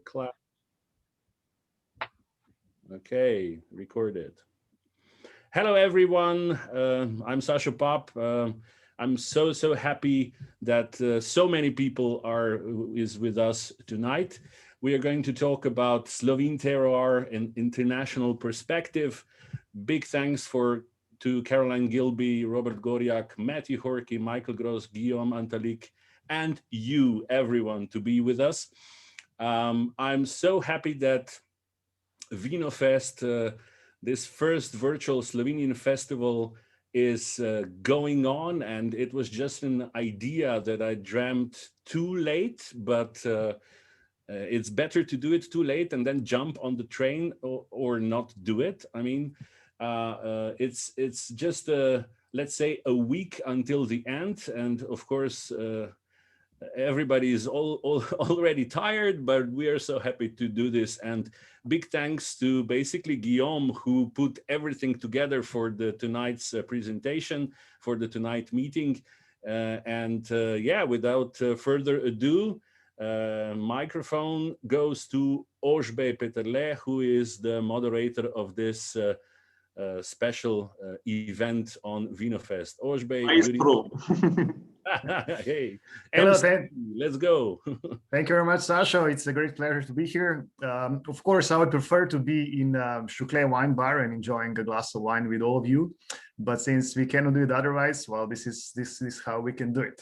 Clap. Okay, recorded. Hello, everyone. I'm Sasha Pop. I'm so happy that so many people is with us tonight. We are going to talk about Slovene terroir in international perspective. Big thanks to Caroline Gilby, Robert Gorjak, Matthew Horkey, Michael Gross, Guillaume Antalick, and you, everyone, to be with us. I'm so happy that Vinofest, this first virtual Slovenian festival, is going on, and it was just an idea that I dreamt too late, but it's better to do it too late and then jump on the train or not do it. I mean, it's just let's say a week until the end, and of course everybody is already tired, but we are so happy to do this. And big thanks to basically Guillaume, who put everything together for tonight's presentation, for the tonight meeting. Yeah, without further ado, microphone goes to Ožbej Peterle, who is the moderator of this special event on Vinofest. Ožbej, hey, hello, let's go. Thank you very much, Sasha. It's a great pleasure to be here. Of course, I would prefer to be in Šuklje wine bar and enjoying a glass of wine with all of you. But since we cannot do it otherwise, well, this is how we can do it.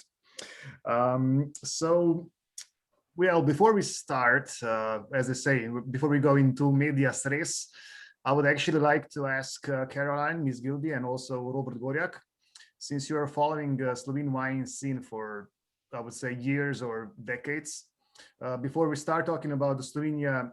Well, before we start, as I say, before we go into medias res, I would actually like to ask Caroline, Ms. Gilby, and also Robert Gorjak, since you are following the Slovene wine scene for, I would say, years or decades, before we start talking about the Slovenia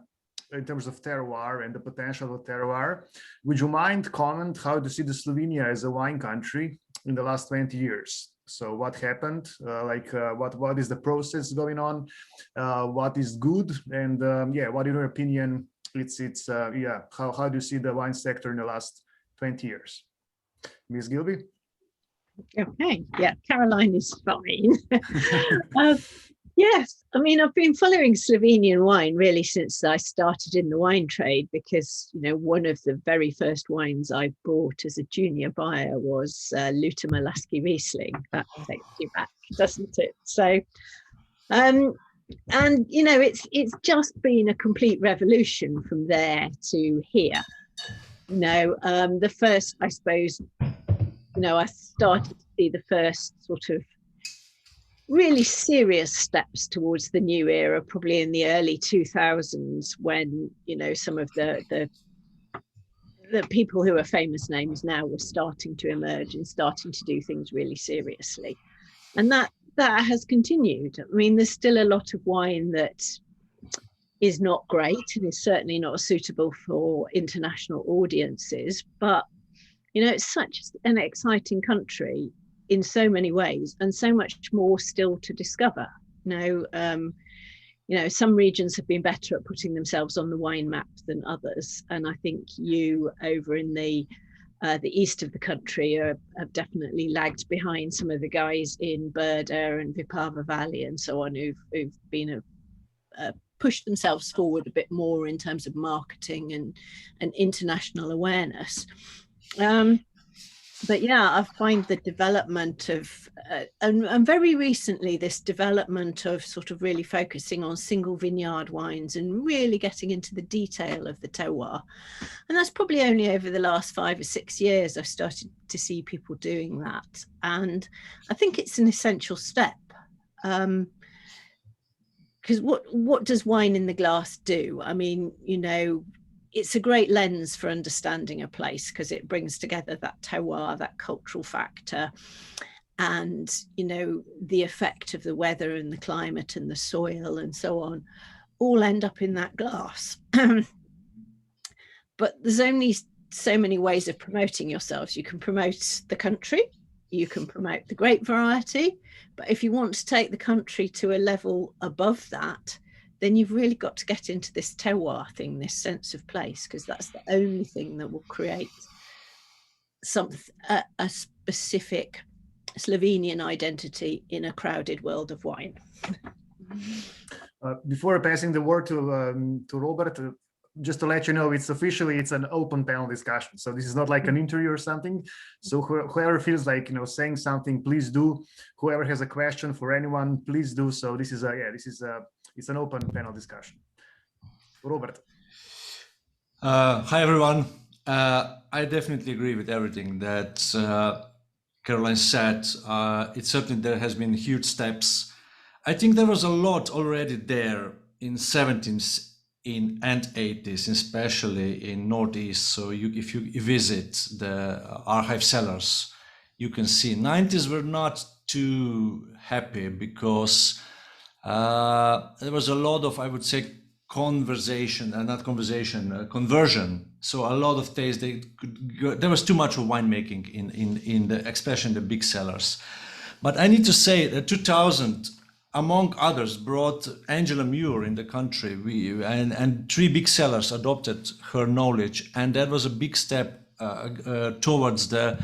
in terms of terroir and the potential of terroir, would you mind comment how to see the Slovenia as a wine country in the last 20 years? So what happened? What is the process going on? What is good? And yeah, what in your opinion, how do you see the wine sector in the last 20 years? Ms. Gilby? Okay, yeah, Caroline is fine. Yes, I mean, I've been following Slovenian wine really since I started in the wine trade, because, you know, one of the very first wines I bought as a junior buyer was Luther Malaski Riesling. That takes you back, doesn't it? So, and, you know, it's just been a complete revolution from there to here. You know, the first, I suppose, you know, I started to see the first sort of really serious steps towards the new era, probably in the early 2000s, when, you know, some of the people who are famous names now were starting to emerge and starting to do things really seriously. And that has continued. I mean, there's still a lot of wine that is not great and is certainly not suitable for international audiences, but you know, it's such an exciting country in so many ways, and so much more still to discover. You know, some regions have been better at putting themselves on the wine map than others, and I think you over in the east of the country have definitely lagged behind some of the guys in Brda and Vipava Valley and so on, who've been pushed themselves forward a bit more in terms of marketing and international awareness. But yeah, I find the development of, and very recently, this development of sort of really focusing on single vineyard wines and really getting into the detail of the terroir. And that's probably only over the last 5 or 6 years I've started to see people doing that. And I think it's an essential step. Because what does wine in the glass do? I mean, you know, it's a great lens for understanding a place, because it brings together that terroir, that cultural factor, and, you know, the effect of the weather and the climate and the soil and so on, all end up in that glass. But there's only so many ways of promoting yourselves. You can promote the country, you can promote the grape variety, but if you want to take the country to a level above that, then you've really got to get into this terroir thing, this sense of place, because that's the only thing that will create a specific Slovenian identity in a crowded world of wine. Before passing the word to Robert, just to let you know, it's an open panel discussion. So this is not like an interview or something. So whoever feels like, you know, saying something, please do. Whoever has a question for anyone, please do. So this is it's an open panel discussion. Robert. Hi everyone. I definitely agree with everything that Caroline said. It's certainly there has been huge steps. I think there was a lot already there in 70s and 80s, especially in Northeast. So if you visit the archive cellars, you can see 90s were not too happy because there was a lot of, I would say, conversion. So a lot of days there was too much of winemaking in the, especially in the big cellars. But I need to say that 2000, among others, brought Angela Muir in the country. And 3 big cellars adopted her knowledge, and that was a big step towards the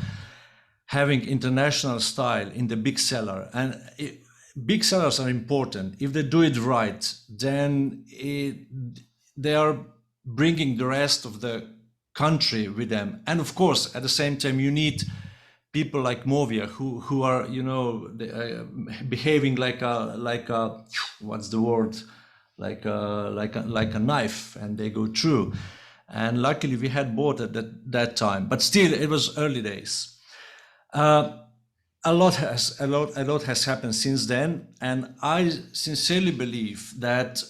having international style in the big cellar. And big cellars are important. If they do it right, then they are bringing the rest of the country with them. And of course, at the same time, you need people like Movia who are, you know, behaving like a what's the word, like a knife, and they go through. And luckily, we had both at that time. But still, it was early days. A lot has happened since then, and I sincerely believe that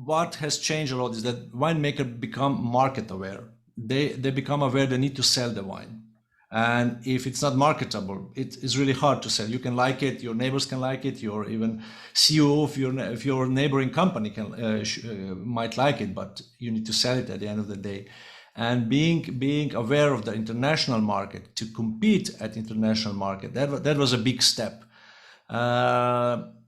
what has changed a lot is that winemakers become market aware. They become aware they need to sell the wine, and if it's not marketable, it is really hard to sell. You can like it, your neighbors can like it, your even CEO of your neighboring company can might like it, but you need to sell it at the end of the day. And being aware of the international market, to compete at international market, that was a big step,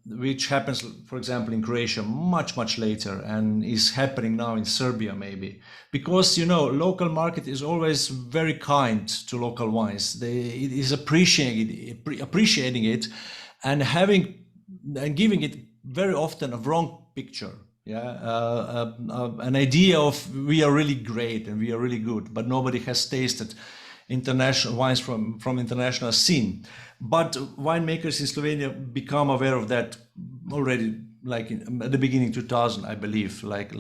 which happens, for example, in Croatia much later, and is happening now in Serbia maybe, because, you know, local market is always very kind to local wines. It is appreciating it, and giving it very often a wrong picture. Yeah, an idea of we are really great and we are really good, but nobody has tasted international wines from international scene. But winemakers in Slovenia become aware of that already, like at the beginning 2000, I believe, like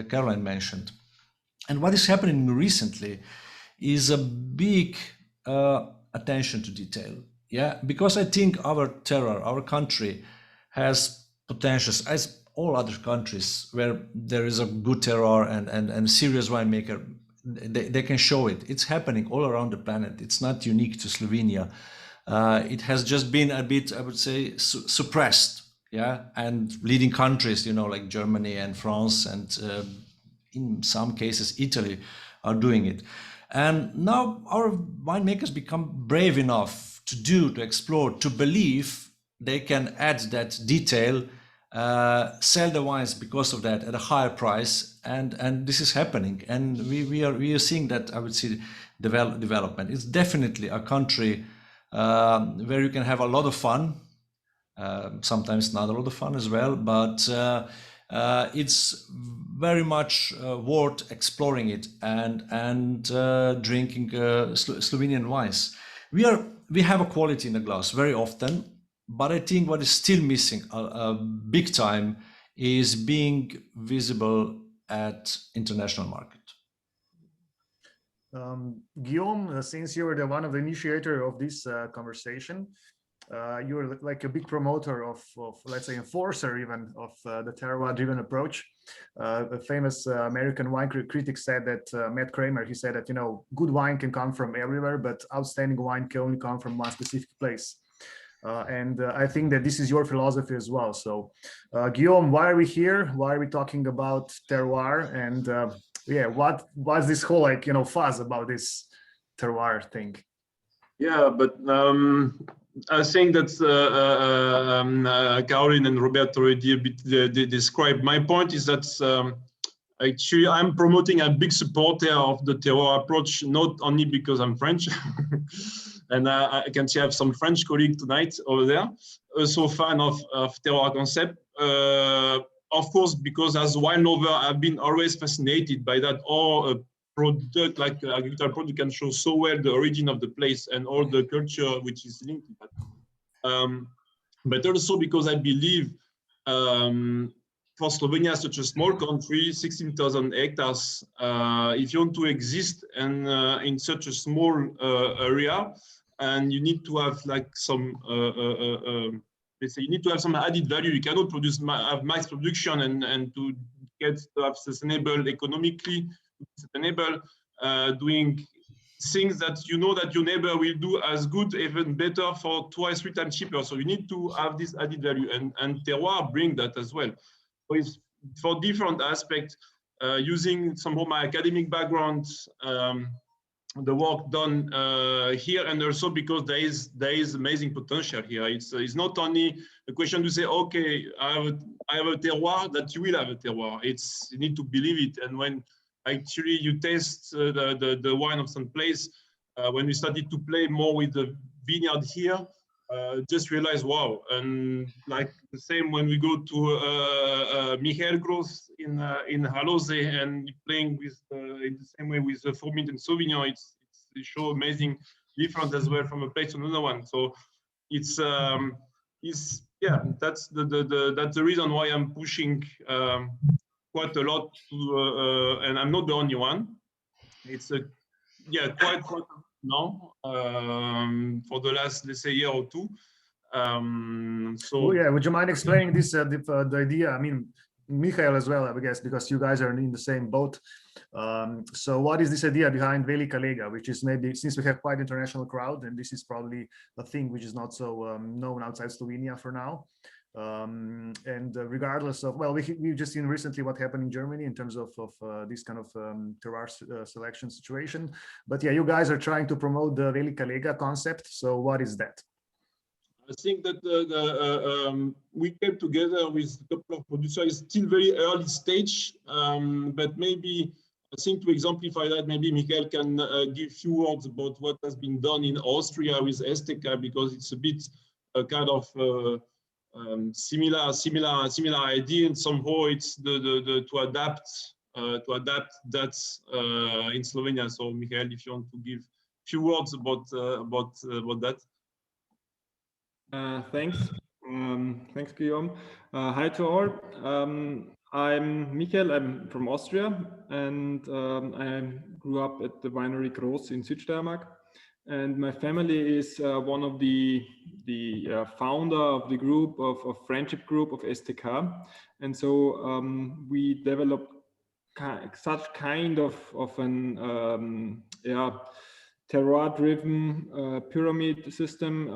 Caroline mentioned. And what is happening recently is a big attention to detail. Yeah, because I think our terroir, our country, has potentials as all other countries where there is a good terroir and serious winemaker, they can show it. It's happening all around the planet. It's not unique to Slovenia. It has just been a bit, I would say, suppressed. Yeah, and leading countries, you know, like Germany and France and in some cases Italy are doing it. And now our winemakers become brave enough to explore, to believe they can add that detail, sell the wines because of that at a higher price, and this is happening, and we are seeing that, I would say, development. It's definitely a country where you can have a lot of fun, sometimes not a lot of fun as well, but it's very much worth exploring it and drinking Slovenian wines. We have a quality in the glass very often. But I think what is still missing big time is being visible at international market. Guillaume, since you were the one of the initiator of this conversation, you're like a big promoter of let's say, enforcer even of the terroir-driven approach. A famous American wine critic said that, Matt Kramer, he said that, you know, good wine can come from everywhere, but outstanding wine can only come from one specific place. And I think that this is your philosophy as well. So, Guillaume, why are we here? Why are we talking about terroir? And yeah, what's this whole, like, you know, fuss about this terroir thing? Yeah, but I think that's Caroline and Roberto already a bit described. My point is that actually I'm promoting a big supporter of the terroir approach, not only because I'm French. And I can see I have some French colleagues tonight over there. also fan of terroir concept. Of course, because as wine lover, I've been always fascinated by that. All product like agricultural product can show so well the origin of the place and all the culture which is linked to that. But also because I believe for Slovenia, such a small country, 16,000 hectares, if you want to exist and in such a small area, and you need to have like some, let's say you need to have some added value. You cannot have mass production and to have sustainable, economically sustainable, doing things that you know that your neighbor will do as good, even better for 2 or 3 times cheaper. So you need to have this added value, and terroir bring that as well. So it's for different aspects, using some of my academic background, the work done here, and also because there is amazing potential here. It's not only a question to say, okay, I have a terroir, that you will have a terroir. It's, you need to believe it. And when actually you taste the wine of some place, when we started to play more with the vineyard here, just realize, wow. And like the same when we go to Michael Gross in Halose and playing with in the same way with Formint and Sauvignon, it show amazing difference as well from a place to another one. So it's yeah, that's the reason why I'm pushing quite a lot to, and I'm not the only one. It's a quite now for the last, let's say, year or two. So yeah, would you mind explaining this the idea? I mean, Michael as well, I guess, because you guys are in the same boat. So what is this idea behind Velika Lega, which is, maybe, since we have quite international crowd, and this is probably a thing which is not so known outside Slovenia for now. And regardless of, well, we've just seen recently what happened in Germany in terms of this kind of terroir selection situation. But yeah, you guys are trying to promote the Velika Lega concept. So what is that? I think that we came together with a couple of producers. It's still very early stage, but maybe I think to exemplify that, maybe Michael can give few words about what has been done in Austria with STK, because it's a bit a kind of similar idea, and somehow it's to adapt that in Slovenia. So Michael, if you want to give few words about that. Thanks. Thanks, Guillaume. Hi to all. I'm Michael. I'm from Austria, and I grew up at the winery Groß in Südsteiermark. And my family is one of the founder of the group of friendship group of STK. And so we developed such kind of an terroir-driven pyramid system.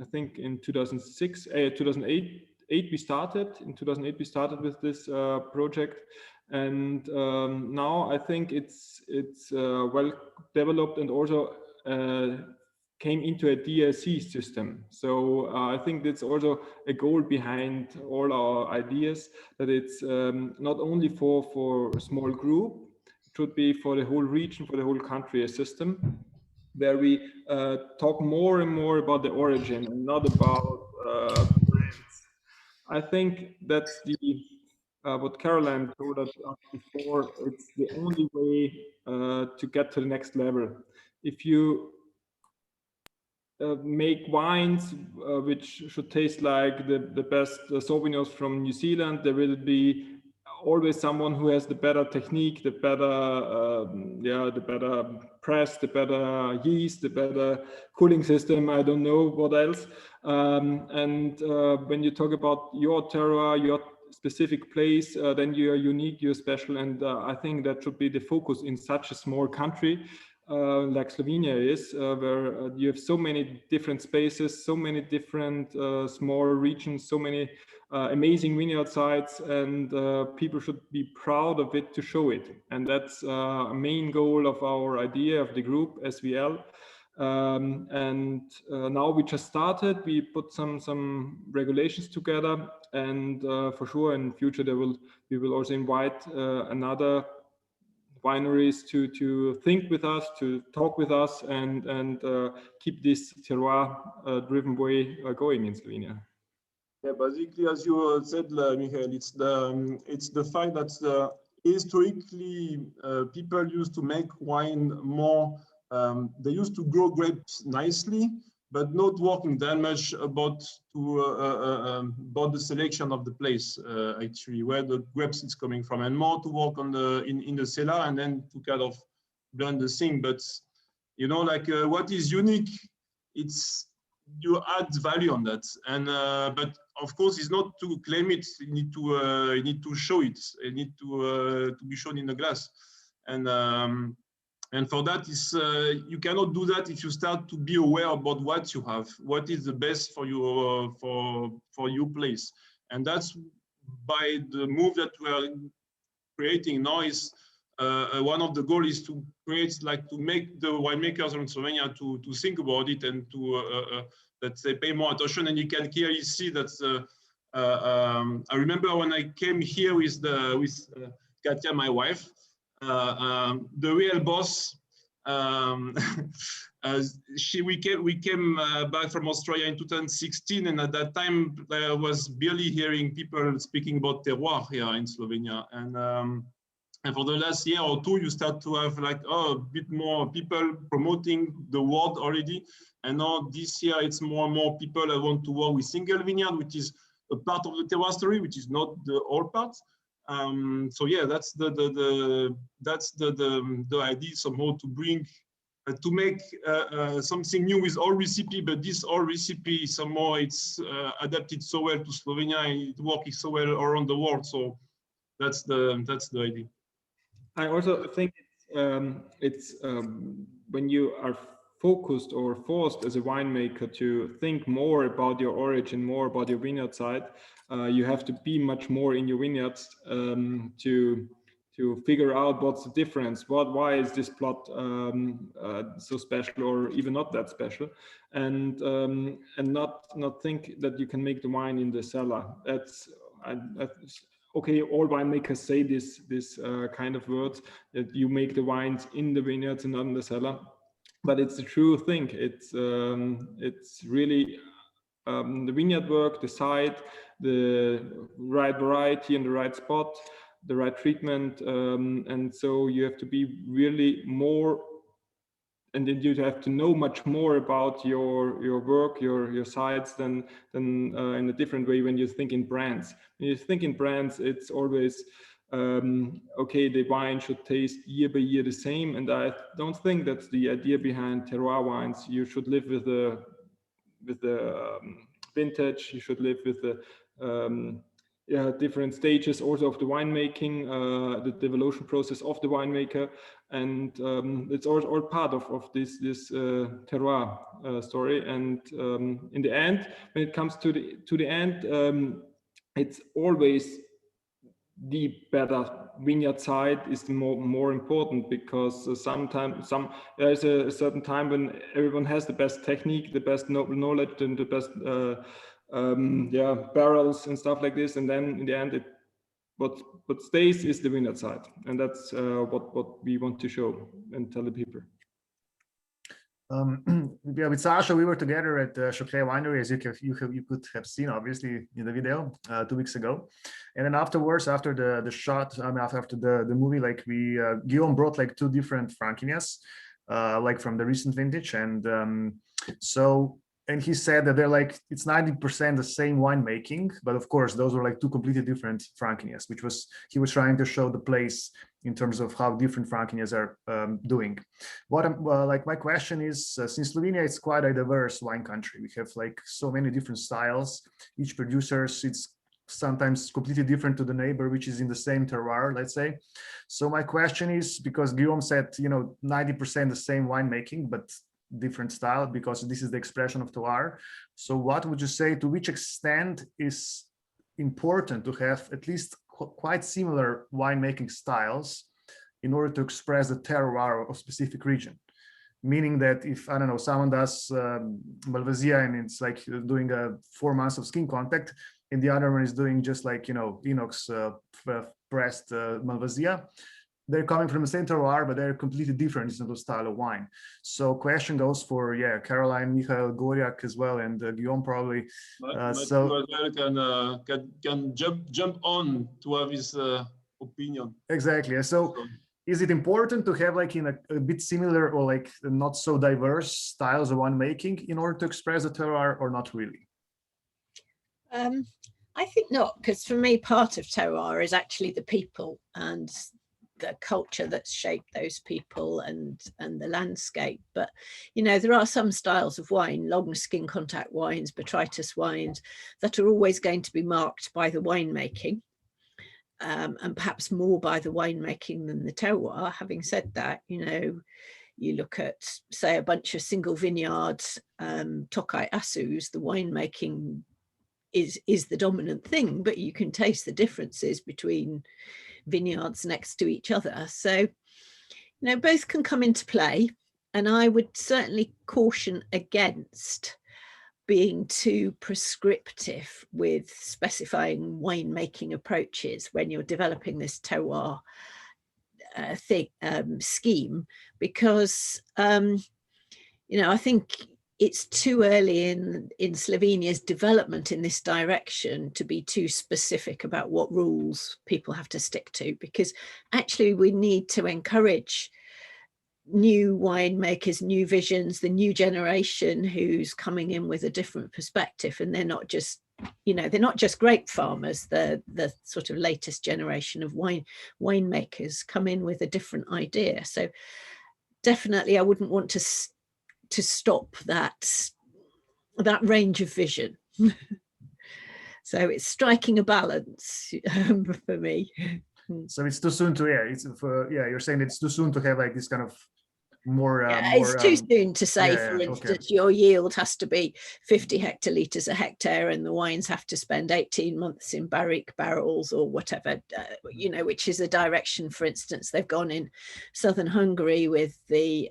I think in 2008 we started. In 2008 we started with this project, and now I think it's well developed, and also came into a DSC system. So I think that's also a goal behind all our ideas, that it's not only for a small group, it should be for the whole region, for the whole country, a system where we talk more and more about the origin and not about brands. I think that's what Caroline told us before. It's the only way to get to the next level. If you make wines which should taste like the best Sauvignons from New Zealand, there will be always someone who has the better technique, the better press, the better yeast, the better cooling system. I don't know what else. And when you talk about your terroir, your specific place, then you are unique, you're special, and I think that should be the focus in such a small country like Slovenia is, where you have so many different spaces, so many different small regions, so many amazing vineyard sites, and people should be proud of it to show it. And that's a main goal of our idea of the group, SVL. And now we just started. We put some regulations together, and for sure in future we will also invite another wineries to think with us, to talk with us, and keep this terroir driven way going in Slovenia. Yeah, basically, as you said, Michael, it's the fact that historically people used to make wine more. They used to grow grapes nicely, but not working that much about the selection of the place actually where the grapes is coming from, and more to work on in the cellar and then to kind of blend the thing. But you know, like what is unique, it's you add value on that, and but of course it's not to claim it. You need to show it. You need to be shown in the glass, and for that is you cannot do that if you start to be aware about what you have, what is the best for your place, and that's by the move that we are creating now is. One of the goals is to create, like, to make the winemakers in Slovenia to think about it and to that they pay more attention. And you can clearly see that. I remember when I came here with Katja, my wife, the real boss. We came back from Australia in 2016, and at that time I was barely hearing people speaking about terroir here in Slovenia, and for the last year or two, you start to have like a bit more people promoting the word already. And now this year, it's more and more people that want to work with single vineyard, which is a part of the terroir story, which is not the whole part. So yeah, that's the idea somehow to bring to make something new with all recipe, but this all recipe somehow it's adapted so well to Slovenia, and it works so well around the world. So that's the idea. I also think it's when you are focused or forced as a winemaker to think more about your origin, more about your vineyard side, you have to be much more in your vineyards to figure out what's the difference, why is this plot so special or even not that special, and not think that you can make the wine in the cellar. That's okay, all winemakers say this kind of words, that you make the wines in the vineyards and not in the cellar, but it's the true thing. It's really the vineyard work, the site, the right variety in the right spot, the right treatment, and so you have to be really more, and then you have to know much more about your work, your sites than in a different way when you think in brands. When you think in brands, it's always okay, the wine should taste year by year the same, and I don't think that's the idea behind terroir wines. You should live with the vintage. You should live with the different stages also of the winemaking, the devolution process of the winemaker, and it's all part of this terroir story. And in the end, when it comes to the end, it's always the better vineyard side is the more important, because sometimes there's a certain time when everyone has the best technique, the best knowledge, and the best barrels and stuff like this, and then in the end what stays is the vineyard side, and that's what we want to show and tell the people. With Sasha, we were together at the Šuklje winery, as you could have seen obviously in the video 2 weeks ago, and then afterwards, after the shot, after the movie, like Guillaume brought like 2 different Franquinhas, like from the recent vintage, and and he said that they're like, it's 90% the same winemaking, but of course those were like 2 completely different Franquinhas, which was, he was trying to show the place in terms of how different Franquinhas are doing. Like my question is, since Slovenia is quite a diverse wine country, we have like so many different styles, each producer, it's sometimes completely different to the neighbor, which is in the same terroir, let's say. So my question is, because Guillaume said, 90% the same winemaking, but different style, because this is the expression of terroir. So what would you say, to which extent is important to have at least quite similar winemaking styles in order to express the terroir of a specific region? Meaning that if, I don't know, someone does Malvasia and it's like doing 4 months of skin contact, and the other one is doing just like, inox pressed Malvasia, they're coming from the same terroir, but they're completely different in terms of style of wine. So question goes for, yeah, Caroline, Michael, Gorjak as well, and Guillaume probably. So can jump on to have his opinion. Exactly. So is it important to have like in a bit similar or like not so diverse styles of winemaking in order to express the terroir, or not really? I think not, because for me, part of terroir is actually the people and the culture that's shaped those people and the landscape. But, you know, there are some styles of wine, long skin contact wines, botrytis wines, that are always going to be marked by the winemaking, and perhaps more by the winemaking than the terroir. Having said that, you know, you look at, say, a bunch of single vineyards, Tokai Asus, the winemaking is the dominant thing, but you can taste the differences between vineyards next to each other. So, you know, both can come into play, and I would certainly caution against being too prescriptive with specifying winemaking approaches when you're developing this terroir scheme, because you know, I think it's too early in Slovenia's development in this direction to be too specific about what rules people have to stick to, because actually we need to encourage new winemakers, new visions, the new generation who's coming in with a different perspective. And they're not just, you know, they're not just grape farmers, the sort of latest generation of winemakers come in with a different idea. So definitely I wouldn't want to stop that range of vision. So it's striking a balance for me. So it's too soon to, you're saying it's too soon to have like this kind of more. It's too soon to say, for instance, your yield has to be 50 hectolitres a hectare and the wines have to spend 18 months in barrique barrels or whatever, you know, which is a direction, for instance, they've gone in southern Hungary with the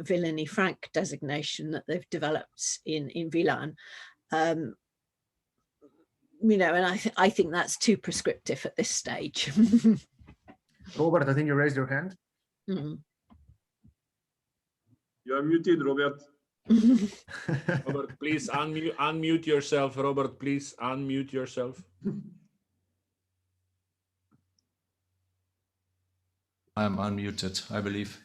Villany Frank designation that they've developed in Vilan. You know, and I think that's too prescriptive at this stage. Robert, I think you raised your hand. Mm-hmm. You are muted, Robert. Robert, please unmute yourself. Robert, please unmute yourself. I'm unmuted, I believe.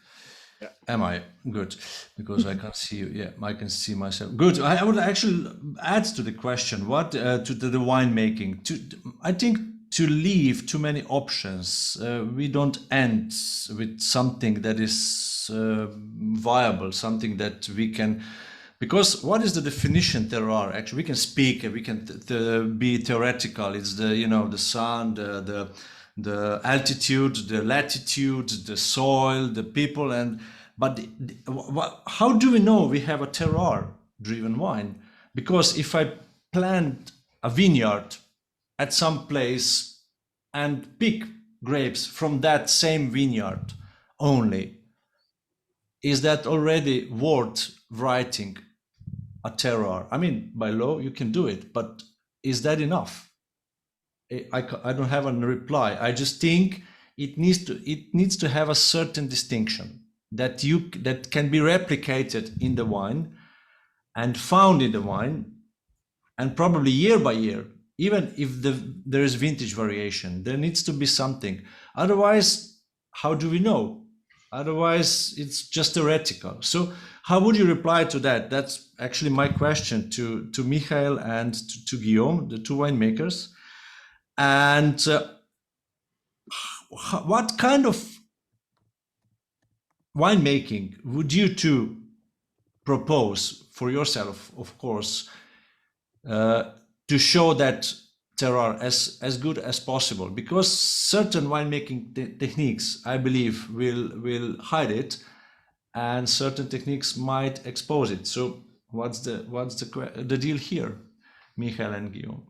Yeah. Am I? Good, because I can see you. Yeah, I can see myself. Good. I would actually add to the question, what to the winemaking. I think to leave too many options, we don't end with something that is viable, something that we can. Because what is the definition terroir? Actually, we can speak, we can be theoretical. It's the, you know, the sun, the altitude, the latitude, the soil, the people, but how do we know we have a terroir-driven wine? Because if I plant a vineyard at some place and pick grapes from that same vineyard only, is that already worth writing a terroir? I mean, by law you can do it, but is that enough? I don't have a reply. I just think it needs to have a certain distinction that can be replicated in the wine and found in the wine, and probably year by year, even if there is vintage variation, there needs to be something. Otherwise, how do we know? Otherwise, it's just theoretical. So how would you reply to that? That's actually my question to Michael and to Guillaume, the two winemakers. And what kind of winemaking would you two propose for yourself, of course, to show that terroir as good as possible? Because certain winemaking techniques, I believe, will hide it, and certain techniques might expose it. So what's the deal here, Michael and Guillaume?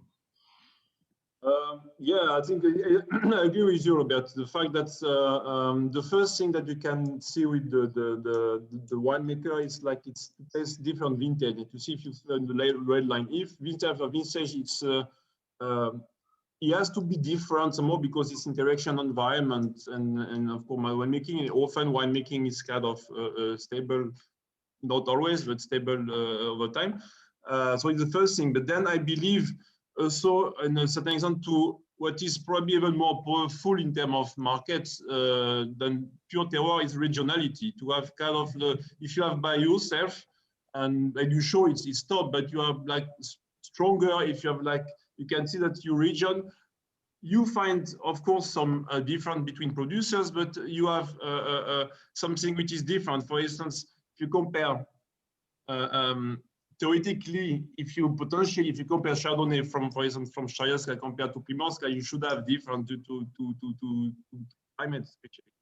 Yeah, I think I agree with you, Robert. The fact that the first thing that you can see with the winemaker is like it tastes different vintage. To see if you find the red line. If vintage or vintage, it's it has to be different somehow because it's interaction environment, and of course, my winemaking, often winemaking is kind of stable, not always, but stable over time. So it's the first thing. But then I believe also, in a certain extent, to what is probably even more powerful in terms of markets than pure terroir is regionality. To have kind of if you have by yourself, and like you show it's top, but you have like stronger if you have like, you can see that your region, you find of course some difference between producers, but you have something which is different. For instance, if you compare theoretically, if you compare Chardonnay from, for example, from Chayasca compared to Primorska, you should have different to climate, especially.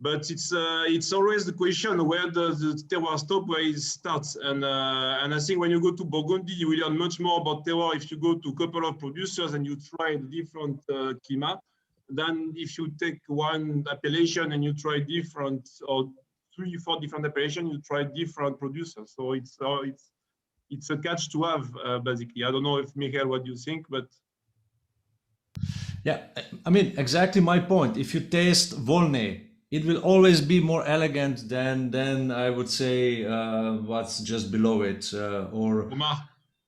But it's always the question where does the terroir stop, where it starts, and I think when you go to Burgundy, you will learn much more about terroir if you go to a couple of producers and you try different clima, than if you take one appellation and you try different, or 3-4 different appellations, you try different producers. So it's a catch to have, basically. I don't know if Michael, what you think, but yeah, I mean, exactly my point. If you taste Volnay, it will always be more elegant than I would say what's just below it, or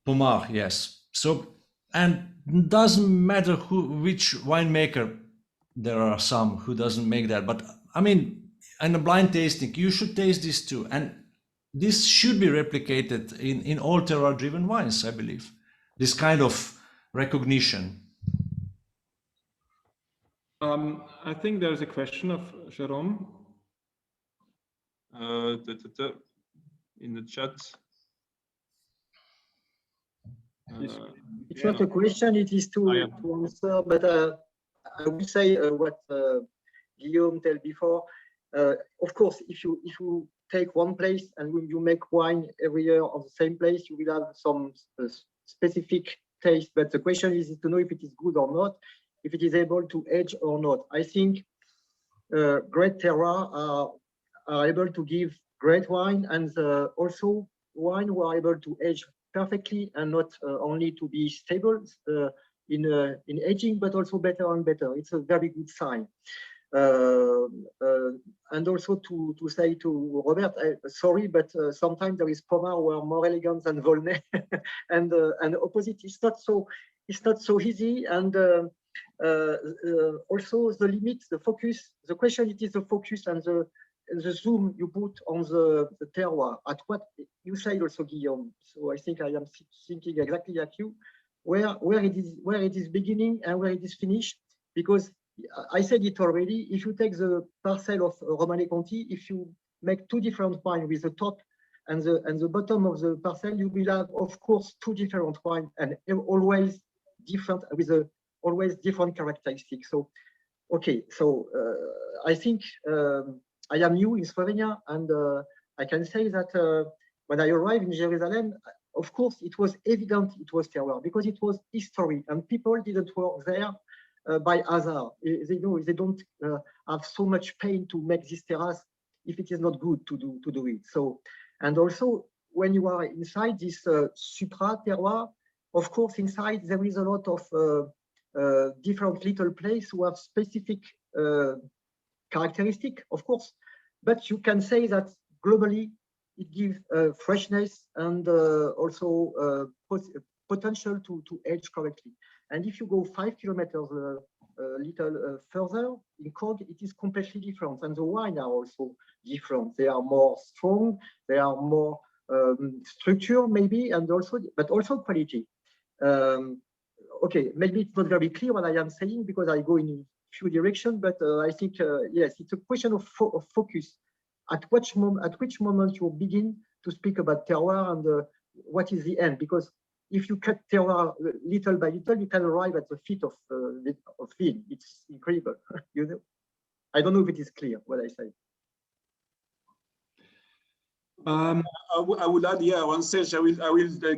Pommard, yes. So, and doesn't matter which winemaker. There are some who doesn't make that, but I mean, in a blind tasting, you should taste this too, and this should be replicated in all terroir-driven wines, I believe. This kind of recognition. I think there's a question of Jérôme. In the chat. It's not a question, it is to answer, but I will say what Guillaume told before. Of course, if you take one place and when you make wine every year of the same place, you will have some specific taste. But the question is to know if it is good or not, if it is able to age or not. I think great terroir are able to give great wine, and also wine who are able to age perfectly and not only to be stable in aging, but also better and better. It's a very good sign. And also to say to Robert, sorry, but sometimes there is Pommard who are more elegant than Volnay, and opposite. It's not so easy, and also the limit, the focus. The question it is the focus and the zoom you put on the terroir. At what you said also, Guillaume. So I think I am thinking exactly like you, where it is beginning and where it is finished, because I said it already. If you take the parcel of Romanée Conti, if you make two different wines with the top and the bottom of the parcel, you will have, of course, two different wines and always different with always different characteristics. So, okay, so I think I am new in Slovenia, and I can say that when I arrived in Jerusalem, of course, it was evident it was terroir because it was history, and people didn't work there by hazard. They know they don't have so much pain to make this terrace if it is not good to do it. So, and also when you are inside this supra terroir, of course, inside there is a lot of different little places who have specific characteristic, of course, but you can say that globally it gives freshness and also potential to age correctly. And if you go 5 kilometers a little further in Cork, it is completely different, and the wine are also different. They are more strong, they are more structure maybe, and also but also quality. Okay, maybe it's not very clear what I am saying because I go in a few directions, but I think yes, it's a question of focus. At which moment you begin to speak about terroir and what is the end? Because if you cut terroir little by little, you can arrive at the feet of vine. It's incredible, you know. I don't know if it is clear what I say. I would add, yeah, one stage. I will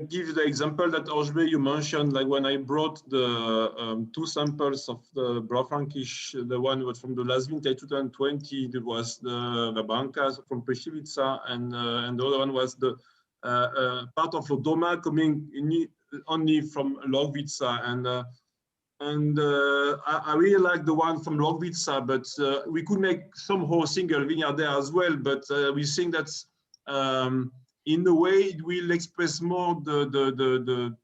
give the example that Ožbej you mentioned, like when I brought the 2 samples of the Brau Frankish, the one was from the last vintage 2020, there was the Banca from Preševica, and the other one was the part of Odoma coming in only from Logvica, and I really like the one from Logvica, but we could make somehow single vineyard there as well. But we think that in a way it will express more the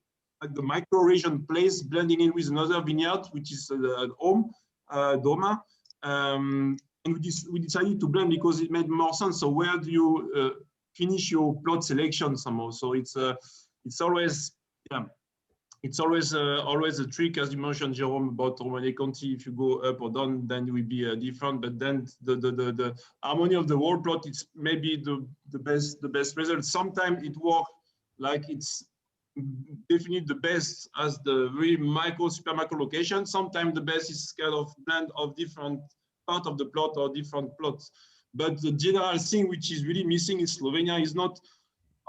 micro region place blending in with another vineyard, which is at home, Doma. And we decided to blend because it made more sense. So where do you finish your plot selection somehow? So it's always, yeah, it's always a trick, as you mentioned, Jerome, about Romane County. If you go up or down, then it will be different. But then the harmony of the whole plot, it's maybe the best result. Sometimes it works like it's definitely the best as the really micro, super micro location. Sometimes the best is kind of blend of different part of the plot or different plots. But the general thing which is really missing in Slovenia is not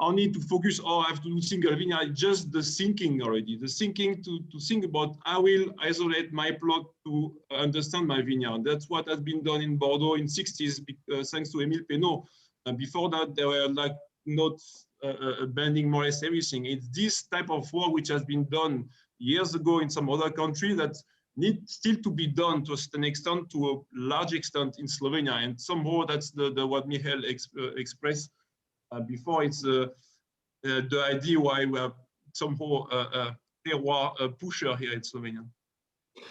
only to focus, oh, I have to do single vineyard, just the thinking already. The thinking to think about, I will isolate my plot to understand my vineyard. That's what has been done in Bordeaux in 60s, thanks to Émile Pénaud. Before that, they were like not blending more or less everything. It's this type of work which has been done years ago in some other country that needs still to be done to a certain extent, to a large extent in Slovenia. And somehow that's what Michael expressed before. It's the idea why we are somehow a terroir pusher here in Slovenia.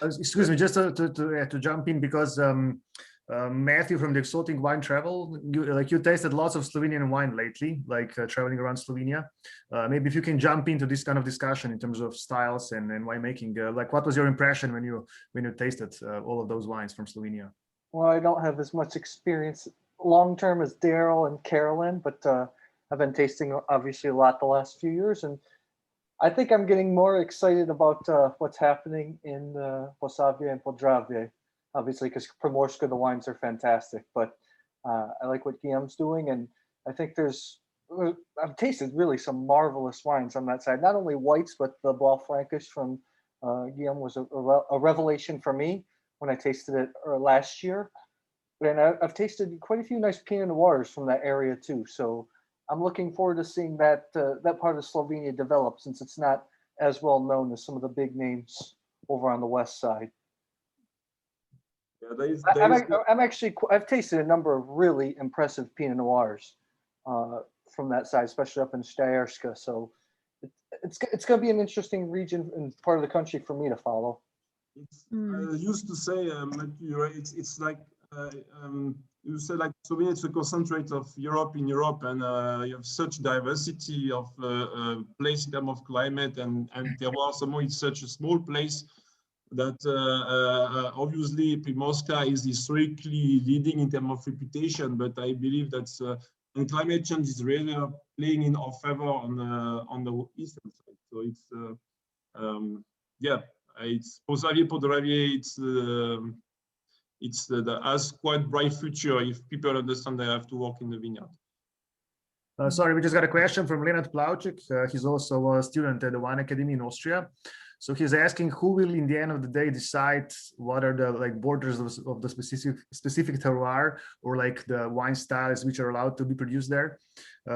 Excuse me, just to jump in, because Matthew from the Exotic Wine Travel, you tasted lots of Slovenian wine lately, like traveling around Slovenia. Maybe if you can jump into this kind of discussion in terms of styles and winemaking, like what was your impression when you tasted all of those wines from Slovenia? Well, I don't have as much experience long-term as Darrel and Carolyn, but I've been tasting obviously a lot the last few years, and I think I'm getting more excited about what's happening in Posavje and Podravje, obviously, because Primorska, the wines are fantastic, but I like what Guillaume's doing, and I think I've tasted really some marvelous wines on that side, not only whites, but the Blanc Frankish from Guillaume was a revelation for me when I tasted it last year. And I've tasted quite a few nice Pinot Noirs from that area too. So I'm looking forward to seeing that part of Slovenia develop, since it's not as well known as some of the big names over on the west side. Yeah, I've tasted a number of really impressive Pinot Noirs from that side, especially up in Steyerska. So it's going to be an interesting region and part of the country for me to follow. I used to say, it's like, you say like Slovenia is a concentrate of Europe in Europe, and you have such diversity of place in terms of climate and terroir. Somehow it's such a small place that obviously Primorska is historically leading in terms of reputation, but I believe that's and climate change is really playing in our favor on the eastern side. So it's yeah, it's Posavje, Podravje, it's has quite bright future if people understand they have to work in the vineyard. Sorry, we just got a question from Leonard Plauchik. He's also a student at the Wineakademiker in Austria. So he's asking, who will in the end of the day decide what are the borders of the specific terroir, or like the wine styles which are allowed to be produced there?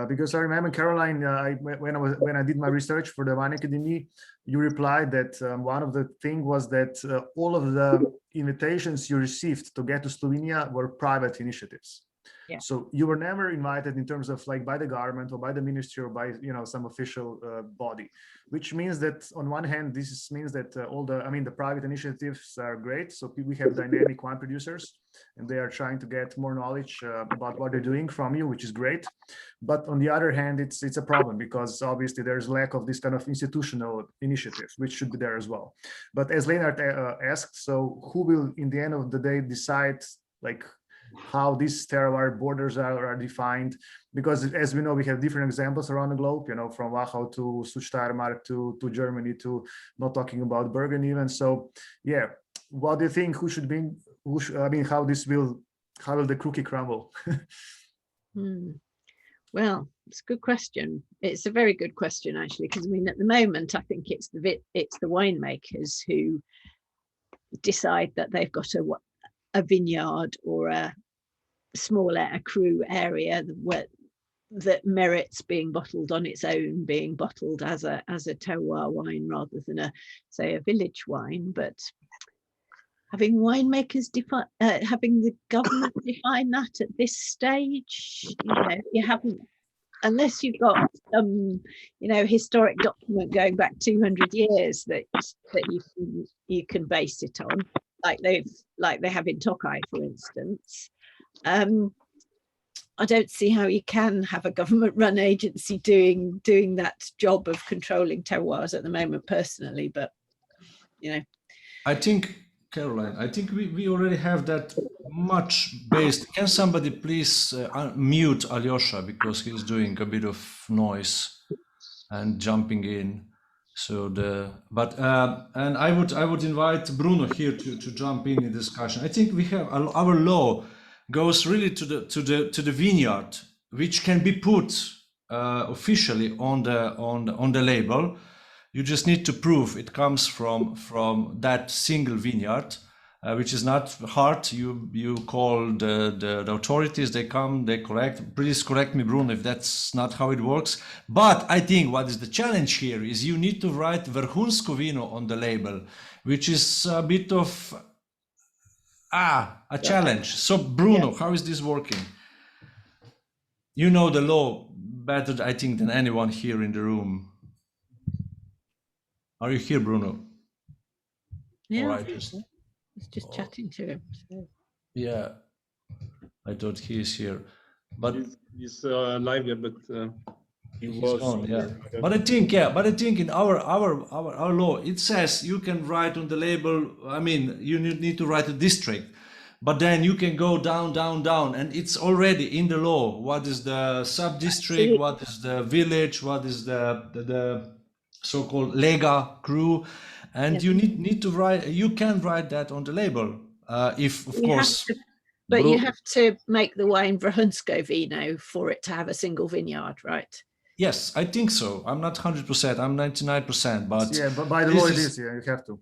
Because I remember, Caroline, when I did my research for the Wineakademiker, you replied that one of the things was that all of the invitations you received to get to Slovenia were private initiatives. Yeah. So you were never invited in terms of like by the government or by the ministry or by some official body, which means that on one hand this means that the private initiatives are great. So we have dynamic wine producers, and they are trying to get more knowledge about what they're doing from you, which is great. But on the other hand, it's a problem, because obviously there's lack of this kind of institutional initiatives, which should be there as well. But as Leonard asked, so who will in the end of the day decide like how these terroir borders are defined? Because as we know, we have different examples around the globe, from Wachau to Steiermark to Germany, to not talking about Burgundy even. So yeah, what do you think? How will the cookie crumble? Well, it's a good question. It's a very good question, actually, because at the moment, I think it's the winemakers who decide that they've got a vineyard or a smaller cru area that merits being bottled on its own, being bottled as a terroir wine rather than a village wine. But having winemakers define, having the government define that at this stage, you haven't, unless you've got some, historic document going back 200 years that you can base it on, like they have in Tokai, for instance. I don't see how you can have a government-run agency doing that job of controlling terroirs at the moment, personally. But I think, Caroline, we already have that much based. Can somebody please mute Alyosha, because he's doing a bit of noise and jumping in. So and I would invite Bruno here to jump in discussion. I think we have our law goes really to the vineyard, which can be put officially on the label. You just need to prove it comes from that single vineyard, which is not hard. You call the authorities, they come, they correct. Please correct me, Bruno, if that's not how it works. But I think what is the challenge here is you need to write Vrhunsko vino on the label, which is a bit of a challenge. So Bruno, how is this working? You know the law better, I think, than anyone here in the room. Are you here, Bruno? Yeah, right. I was just chatting to him. So. Yeah, I thought he is here, but he's live, yeah, but he was on, yeah. But I think in our law it says you can write on the label. I mean, you need to write a district, but then you can go down, and it's already in the law. What is the sub-district? What is the village? What is the so-called lega crew? And you need to write. You can write that on the label, if of course. But you have to make the wine Vrhunsko vino for it to have a single vineyard, right? Yes, I think so. I'm not 100%. I'm 99%. But yeah, but by the law it is. Yeah, you have to.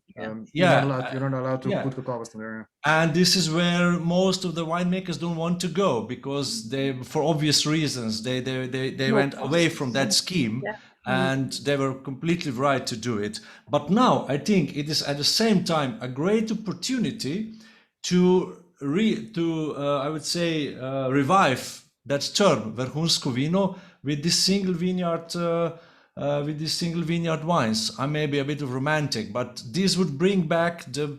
You're not allowed to put the covers in there. And this is where most of the winemakers don't want to go, because they, for obvious reasons, they went away from that scheme. Yeah. And they were completely right to do it. But now I think it is at the same time a great opportunity to I would say revive that term Vrhunsko vino with this single vineyard wines. I may be a bit of romantic, but this would bring back the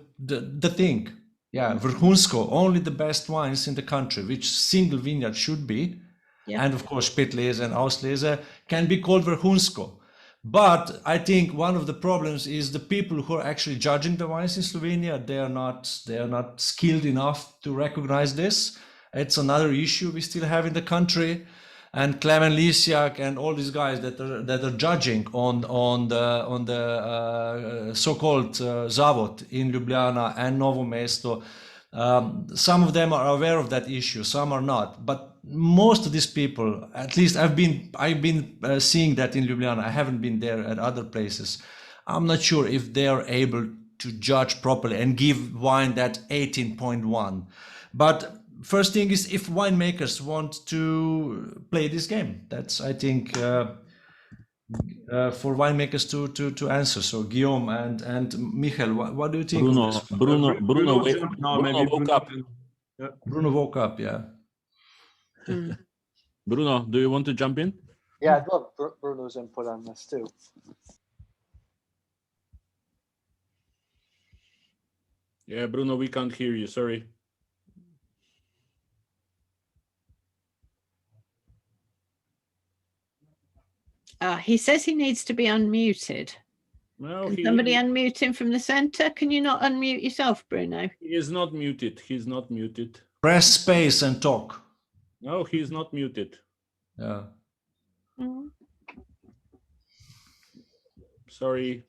thing. Yeah, Vrhunsko, only the best wines in the country, which single vineyard should be. Yeah. And of course, Peterle and Auslese can be called Vrhunsko. But I think one of the problems is the people who are actually judging the wines in Slovenia. They are not skilled enough to recognize this. It's another issue we still have in the country. And Klemen Lisiak and all these guys that are judging on the so-called Zavod in Ljubljana and Novo Mesto. Some of them are aware of that issue, some are not. But most of these people, at least I've been seeing that in Ljubljana. I haven't been there at other places. I'm not sure if they are able to judge properly and give wine that 18.1. But first thing is, if winemakers want to play this game, that's, I think, for winemakers to answer. So Guillaume and Michael, what do you think? Bruno woke up. Bruno woke up, yeah. Bruno, do you want to jump in? Yeah, I'd love Bruno's input on this too. Yeah, Bruno, we can't hear you, sorry. He says he needs to be unmuted. Well, can somebody unmute him from the center? Can you not unmute yourself, Bruno? He is not muted. He's not muted. Press space and talk. No, he's not muted. Yeah. Sorry.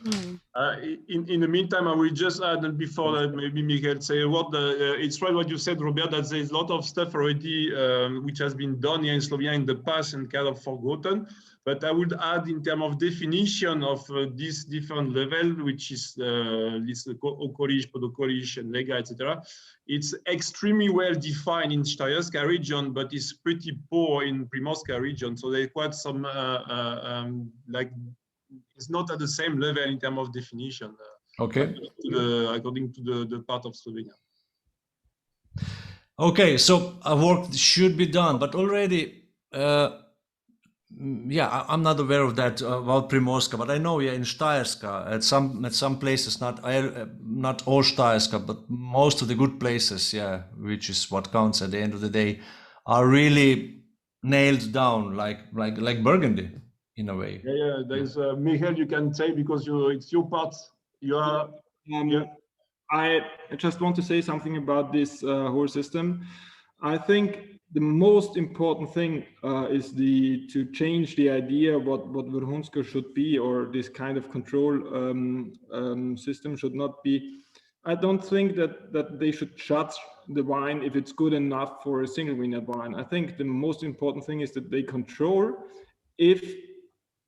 In the meantime, I will just add, and before that, maybe Michael say a word. It's right what you said, Robert, that there's a lot of stuff already which has been done here in Slovenia in the past and kind of forgotten. But I would add, in terms of definition of this different level, which is this oenologist, podokolist, and lega, etc. It's extremely well defined in Steyerska region, but it's pretty poor in Primorska region. So there's quite some like. It's not at the same level in terms of definition. Okay. According to the part of Slovenia. Okay, so work should be done, but already, yeah, I'm not aware of that about Primorska, but I know, yeah, in Steyerska, at some places, not all Steyerska, but most of the good places, yeah, which is what counts at the end of the day, are really nailed down, like Burgundy. In a way. Yeah, there's Michael, you can say, because it's your part. You are. I just want to say something about this whole system. I think the most important thing is to change the idea what Vrhunsko should be, or this kind of control system should not be. I don't think that they should judge the wine if it's good enough for a single vineyard wine. I think the most important thing is that they control if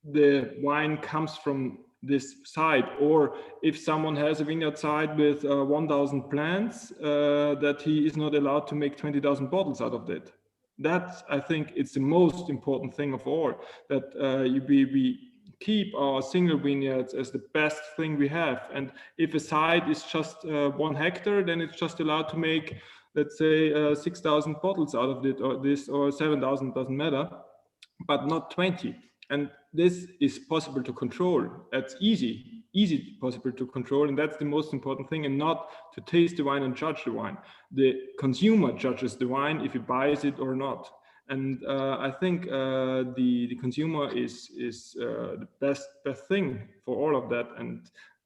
the wine comes from this side, or if someone has a vineyard side with 1,000 plants, that he is not allowed to make 20,000 bottles out of that. That, I think, it's the most important thing of all, that we keep our single vineyards as the best thing we have. And if a side is just 1 hectare, then it's just allowed to make, let's say, 6,000 bottles out of it, or 7,000, doesn't matter, but not 20. And this is possible to control. That's easy possible to control, and that's the most important thing, and not to taste the wine and judge the wine. The consumer judges the wine if he buys it or not. And I think the consumer is the best thing for all of that.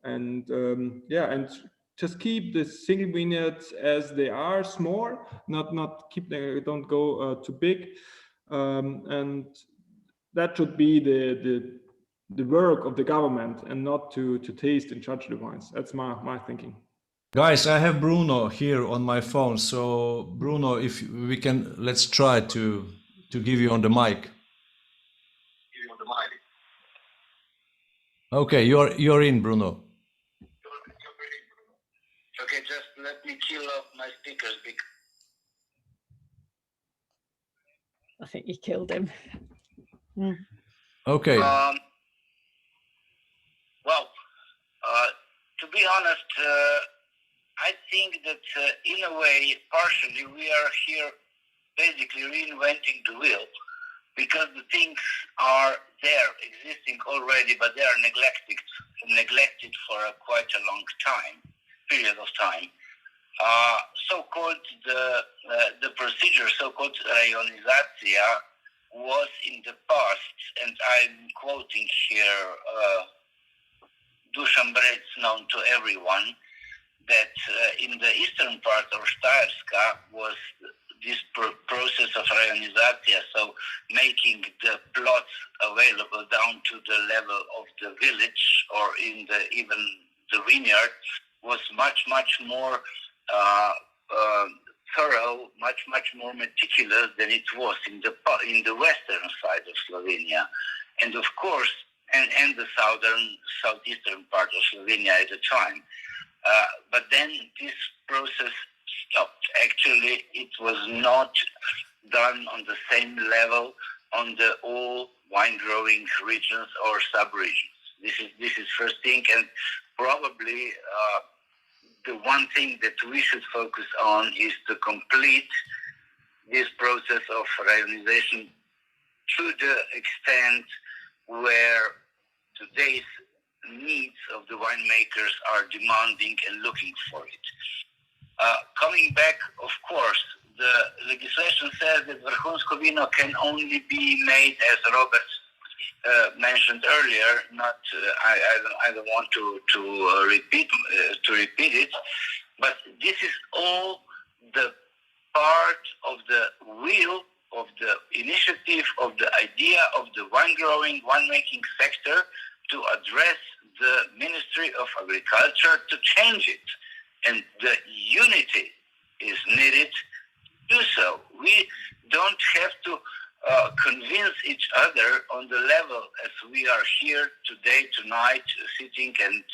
And yeah, and just keep the single vineyards as they are, small, not keep them, don't go too big, and that should be the work of the government, and not to taste and judge the wines. That's my thinking. Guys, I have Bruno here on my phone. So Bruno, if we can, let's try to give you on the mic. Okay, you're in, Bruno. Okay, just let me kill off my speakers. I think you killed him. Okay. Well, to be honest, I think that in a way, partially, we are here basically reinventing the wheel, because the things are there, existing already, but they are neglected for quite a long period of time. So-called the procedure, so-called raionizacja, was in the past, and I'm quoting here Dusan Brec, known to everyone, that in the eastern part of Steyerska was this process of raionizacja, so making the plots available down to the level of the village, or even the vineyard, was much more thorough, much more meticulous than it was in the western side of Slovenia, and of course, and the southeastern part of Slovenia at the time. But then this process stopped. Actually, it was not done on the same level on the all wine growing regions or sub-regions. This is first thing, and probably the one thing that we should focus on is to complete this process of raiionization to the extent where today's needs of the winemakers are demanding and looking for it. Coming back, of course, the legislation says that Vrhunsko vino can only be made, as Robert mentioned earlier. Not, I don't want to repeat it, but this is all the part of the wheel of the initiative, of the idea of the wine growing, winemaking sector to address the Ministry of Agriculture to change it. And the unity is needed to do so. We don't have to convince each other on the level as we are here today, tonight, sitting and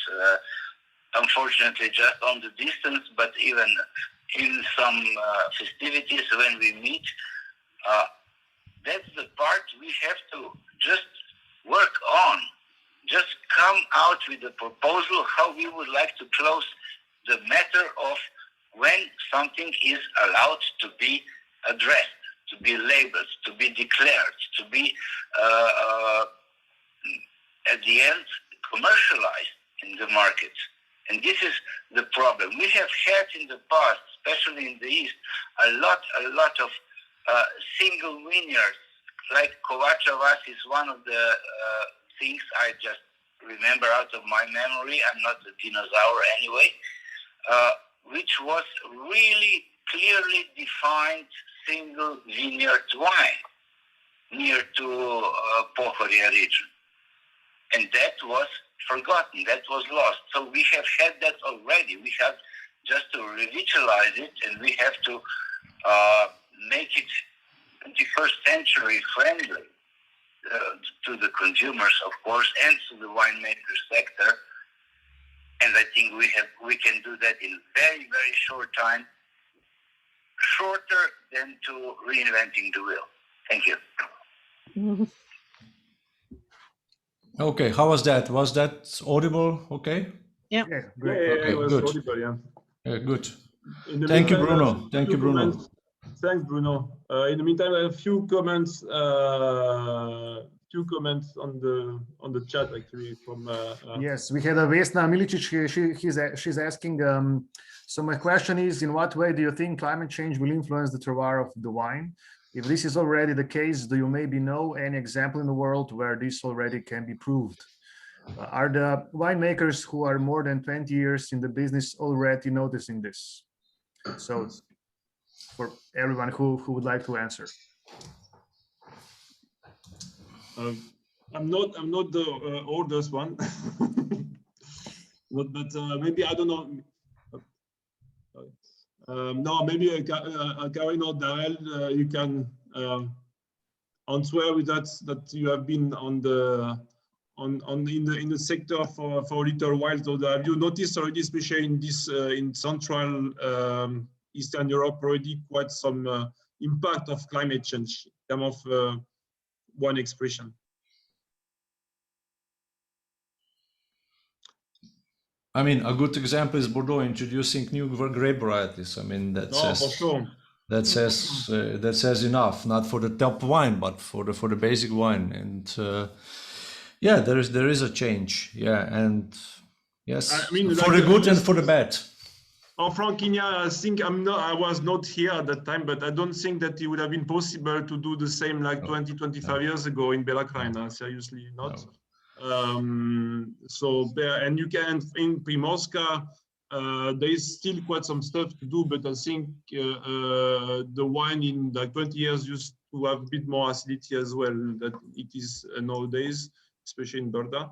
unfortunately just on the distance, but even in some festivities when we meet. That's the part we have to just work on. Just come out with a proposal how we would like to close the matter of when something is allowed to be addressed, to be labeled, to be declared, to be at the end commercialized in the market. And this is the problem. We have had in the past, especially in the East, a lot of single winners, like Kovačevac is one of the things I just remember out of my memory. I'm not a dinosaur anyway, which was really clearly defined single vineyard wine near to Pohorje region. And that was forgotten, that was lost. So we have had that already. We have just to revitalize it, and we have to make it 21st century friendly to the consumers, of course, and to the winemaker sector. And I think we can do that in very, very short time, shorter than to reinventing the wheel. Thank you. Mm-hmm. Okay, how was that? Was that audible? Okay. Yeah. Yeah, great. Yeah, Okay, it was good. audible, yeah. Good. In the Thank you, meantime, Bruno. Thank you, Bruno. comments. Thanks, Bruno. In the meantime, a few comments on the chat actually from. Yes, we had a Vesna Milicic. She's asking. So my question is, in what way do you think climate change will influence the terroir of the wine? If this is already the case, do you maybe know any example in the world where this already can be proved? Are the winemakers who are more than 20 years in the business already noticing this? So for everyone who would like to answer. I'm not the oldest one, but maybe I don't know. No, maybe Karin or Darrel, you can answer with that you have been in the sector for a little while. So have you noticed already, especially in this in Central Eastern Europe, already quite some impact of climate change in terms of wine expression? I mean, a good example is Bordeaux introducing new grape varieties. I mean, that says enough, not for the top wine, but for the basic wine. And yeah, there is a change. Yeah, and yes, I mean, for the good and for the bad. Oh, Frankinia, I think I was not here at that time, but I don't think that it would have been possible to do the same like 25 years ago in Belakrajina. Seriously, not. No. So there, and you can in Primorska, there is still quite some stuff to do, but I think the wine in like 20 years used to have a bit more acidity as well that it is nowadays, especially in Berda.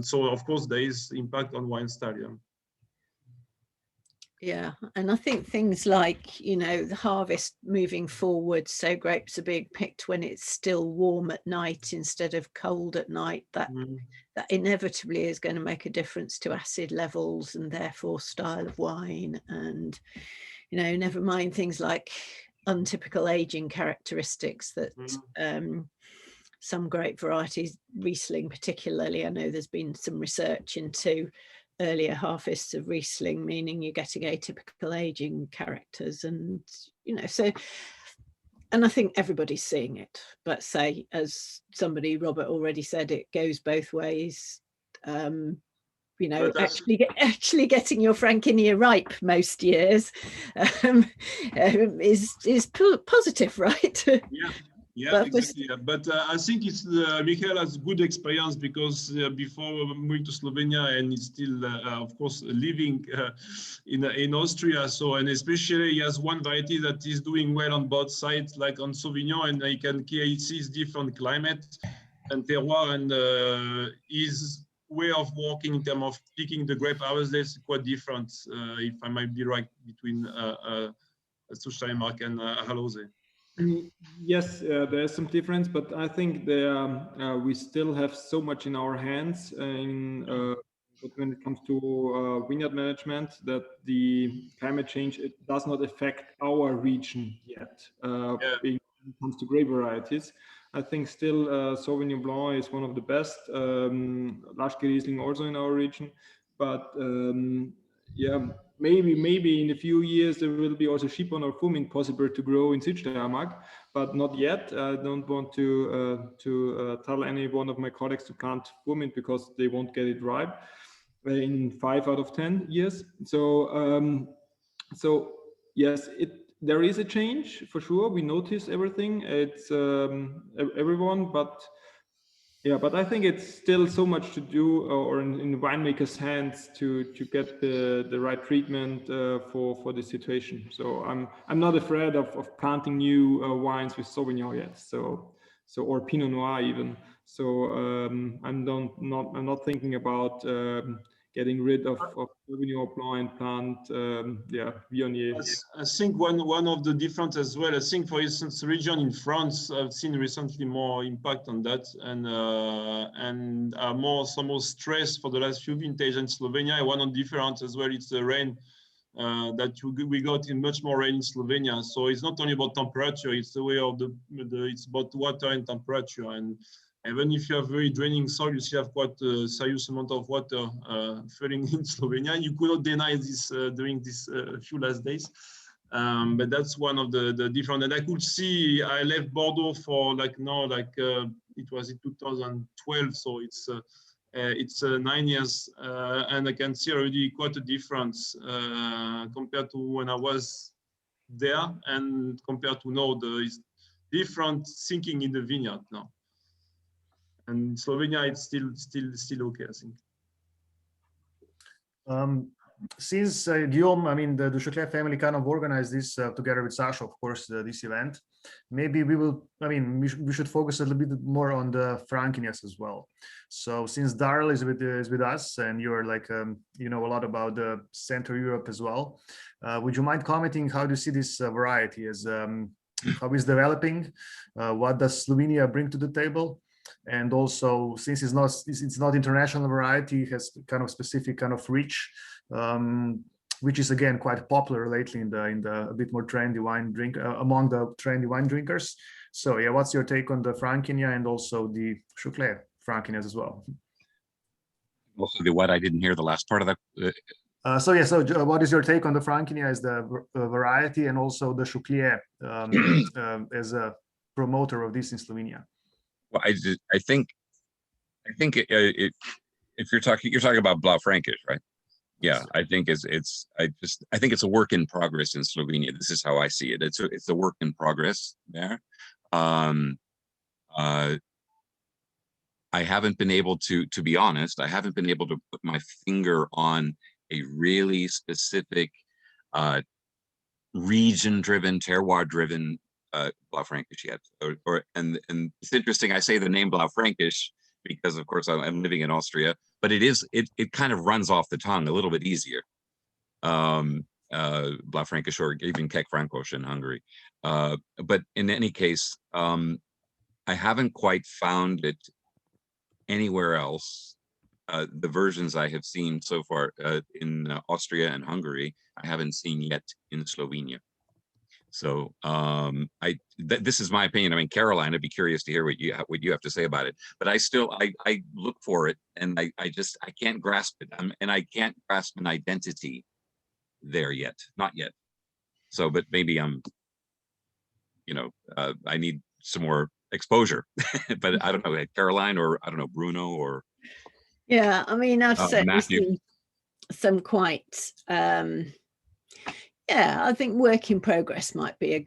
So of course there is impact on wine style. Yeah, and I think things like, you know, the harvest moving forward, so grapes are being picked when it's still warm at night instead of cold at night, that inevitably is going to make a difference to acid levels and therefore style of wine. And, you know, never mind things like untypical aging characteristics that some grape varieties, Riesling particularly, I know there's been some research into earlier harvests of Riesling, meaning you're getting atypical aging characters. And, you know, so, and I think everybody's seeing it, but say, as somebody, Robert, already said, it goes both ways. You know, actually getting your Frankinia ripe most years is positive, right? Yeah, but exactly. But I think it's Michael has good experience because before moving to Slovenia, and he's still, of course, living in Austria. So, and especially he has one variety that is doing well on both sides, like on Sauvignon, and he can clearly see different climate. terroir, and his way of working in terms of picking the grape harvest is quite different, if I might be right, between Steiermark and Hallose. Yes, there is some difference, but I think we still have so much in our hands when it comes to vineyard management, that the climate change, it does not affect our region yet. When it comes to grape varieties, I think still Sauvignon Blanc is one of the best. Lashke Riesling also in our region, but yeah, maybe in a few years there will be also Schiphol or Fuming possible to grow in Südsteiermark, but not yet. I don't want to tell any one of my colleagues to plant Fuming because they won't get it ripe in 5 out of 10 years. So so yes, there is a change for sure. We notice everything. It's everyone, but yeah, but I think it's still so much to do, or in the winemakers' hands to get the right treatment for the situation. So I'm not afraid of planting new wines with Sauvignon yet. So or Pinot Noir even. So I'm not thinking about getting rid of Sauvignon Blanc and plant Viognier. I think one of the difference as well, I think for instance region in France, I've seen recently more impact on that, and some more stress for the last few vintage in Slovenia. One of the difference as well, it's the rain that we got in much more rain in Slovenia. So it's not only about temperature, it's the way of it's about water and temperature. And even if you have very draining soil, you still have quite a serious amount of water falling in Slovenia. You could not deny this during this few last days. But that's one of the different. And I could see, I left Bordeaux for it was in 2012, so it's 9 years, and I can see already quite a difference compared to when I was there and compared to now. There is different thinking in the vineyard now. And Slovenia, it's still okay, I think. Since Guillaume, I mean, the Šuklje family kind of organized this together with Sasha, of course, this event. Maybe we should focus a little bit more on the Frankinias as well. So since Darrel is with us, and you're like, you know a lot about the Central Europe as well, would you mind commenting how do you see this variety as how it's developing? What does Slovenia bring to the table? And also, since it's not international variety, it has kind of specific kind of reach, which is again quite popular lately in the a bit more trendy wine drink among the trendy wine drinkers. So yeah, what's your take on the Frankinia and also the Šuklje Frankinias as well? Also, what I didn't hear the last part of that. So what is your take on the Frankinia as the variety, and also the Šuklje as a promoter of this in Slovenia? Well, I think if you're talking about Blaufränkisch, right? Yeah, I think I think it's a work in progress in Slovenia. This is how I see it. It's a work in progress there. I haven't been able to be honest, I haven't been able to put my finger on a really specific region-driven, terroir-driven Blaufränkisch yet. And it's interesting, I say the name Blaufränkisch because of course I'm living in Austria, but it kind of runs off the tongue a little bit easier. Blaufränkisch, or even Keck-Frankosch in Hungary. But in any case, I haven't quite found it anywhere else. The versions I have seen so far in Austria and Hungary, I haven't seen yet in Slovenia. So this is my opinion. I mean, Caroline, I'd be curious to hear what you have to say about it. But I look for it, and I can't grasp it, and I can't grasp an identity there yet, not yet. So, but maybe I need some more exposure. But I don't know, Caroline, or I don't know, Bruno, or yeah. I mean, I've certainly seen some quite. Yeah, I think work in progress might be a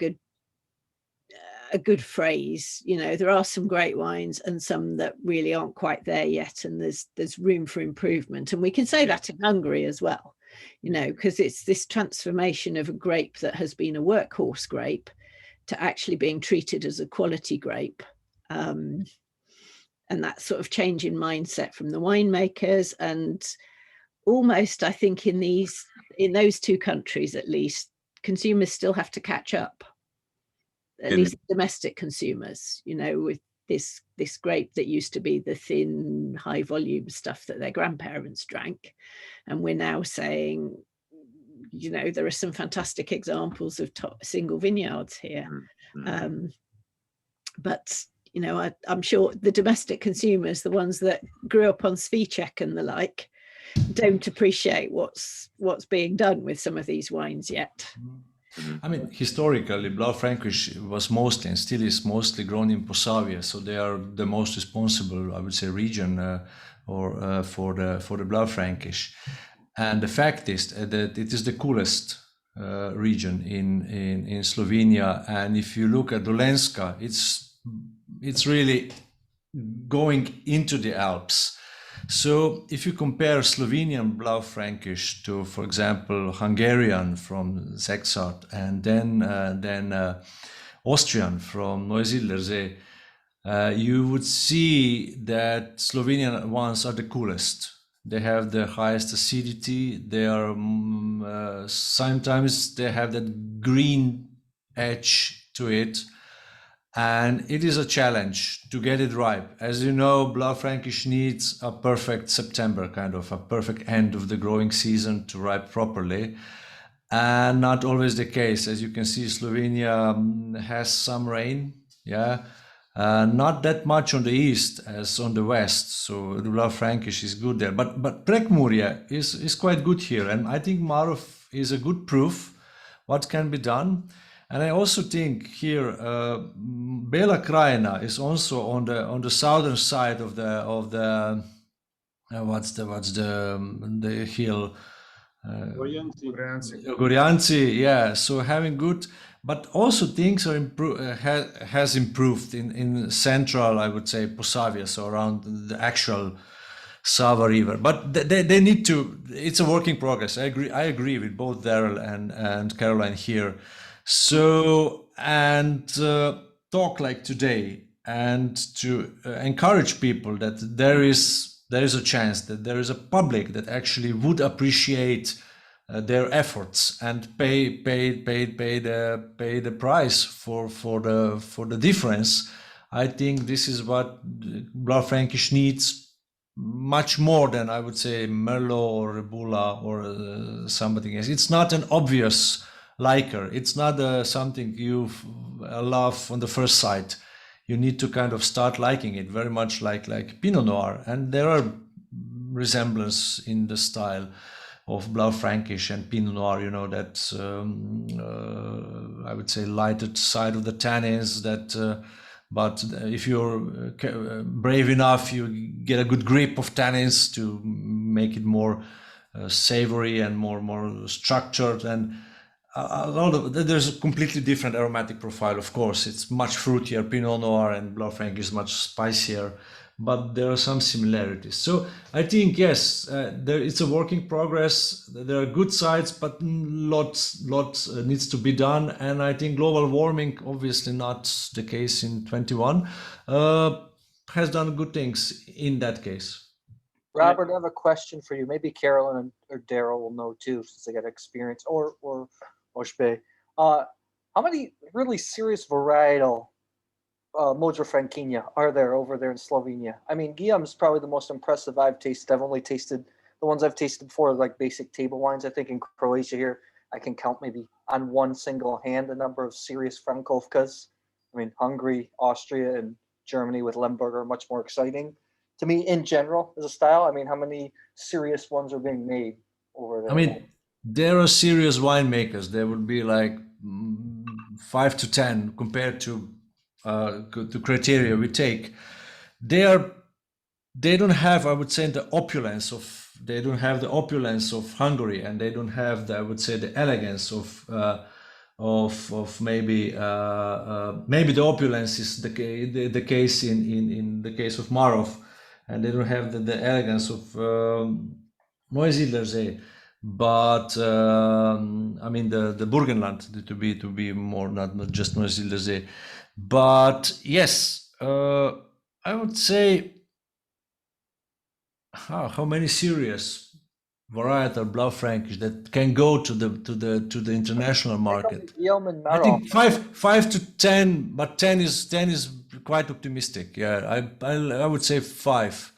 good phrase. You know, there are some great wines and some that really aren't quite there yet, and there's room for improvement. And we can say that in Hungary as well, you know, because it's this transformation of a grape that has been a workhorse grape to actually being treated as a quality grape. that sort of change in mindset from the winemakers, and almost, I think, in those two countries at least, consumers still have to catch up, at least domestic consumers, you know, with this grape that used to be the thin, high volume stuff that their grandparents drank. And we're now saying, you know, there are some fantastic examples of top single vineyards here. But, you know, I'm sure the domestic consumers, the ones that grew up on Svíček and the like, don't appreciate what's being done with some of these wines yet. I mean, historically, Blaufränkisch was mostly and still is mostly grown in Posavia, so they are the most responsible, I would say, region for the Blaufränkisch. And the fact is that it is the coolest region in Slovenia. And if you look at Dolenjska, it's really going into the Alps. So if you compare Slovenian Blaufränkisch to, for example, Hungarian from Szekszárd, and then Austrian from Neusiedlersee, you would see that Slovenian ones are the coolest. They have the highest acidity. They are sometimes they have that green edge to it. And it is a challenge to get it ripe. As you know, Blaufränkisch needs a perfect September, kind of a perfect end of the growing season to ripe properly. And not always the case. As you can see, Slovenia has some rain, not that much on the east as on the west. So the Blaufränkisch is good there. But Prekmurje is quite good here. And I think Marof is a good proof what can be done. And I also think here, Bela Krajina is also on the southern side of the what's the hill? Gorjanci, yeah. So having good, but also things are has improved in central, I would say, Posavia, so around the actual Sava River. But they need to. It's a work in progress. I agree with both Darrel and Caroline here. So, and talk like today, and to encourage people that there is a chance that there is a public that actually would appreciate their efforts and pay the price for the difference. I think this is what Blaufränkisch needs much more than, I would say, Merlot or Rebula or something else. It's not an obvious liker. It's not something you love on the first sight. You need to kind of start liking it, very much like Pinot Noir. And there are resemblance in the style of Blaufränkisch and Pinot Noir, you know, that I would say lighted side of the tannins that but if you're brave enough, you get a good grip of tannins to make it more savory and more structured. And there's a completely different aromatic profile. Of course, it's much fruitier. Pinot Noir and Blaufränkisch is much spicier, but there are some similarities. So I think, yes, it's a work in progress. There are good sides, but lots needs to be done. And I think global warming, obviously not the case in 21, has done good things in that case. Robert, I have a question for you. Maybe Carolyn or Darrel will know too, since they got experience, or Ožbej. How many really serious varietal Modra Franquinha are there over there in Slovenia? I mean, Guillaume's probably the most impressive I've tasted. I've only tasted the ones I've tasted before, like basic table wines. I think in Croatia here, I can count maybe on one single hand the number of serious Frankovkas. I mean, Hungary, Austria, and Germany with Lemberg are much more exciting to me in general as a style. I mean, how many serious ones are being made over there? I mean, there are serious winemakers. There would be like 5 to 10 compared to criteria we take. They don't have, I would say, the opulence of Hungary, and they don't have the, I would say, the elegance of maybe the opulence is the case in the case of Marof, and they don't have the elegance of Neusiedlersee. But I mean the Burgenland to be more, not just Neusiedlersee. But yes, I would say how many serious varietal Blaufränkisch that can go to the international market? Guillaume and I Maro. think five to 10, but 10 is quite optimistic. Yeah, I would say 5.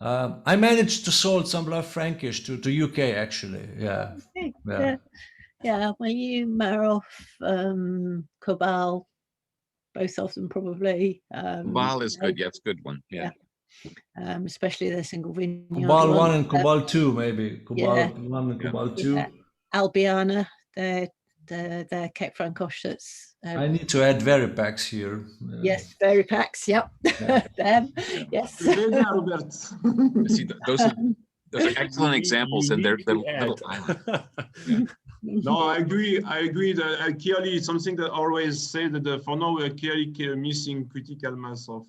I managed to sold some Blaufränkisch to UK actually. Yeah, yeah. Well, you, Maroff, Cobal, both of them probably. Cobal is good. Yeah, it's a good one. Yeah. Especially the single vineyard. Cobal 1 and Cobal 2 maybe. Cobal 1 and Cobal 2. Albiana, they're Kek Francosch. That's. I need to add Veripaks here. Yes, Veripaks. Yep, them. Yes. See, those are excellent examples, and they're little island. No, I agree. That clearly it's something that I always say that for now we are clearly missing critical mass of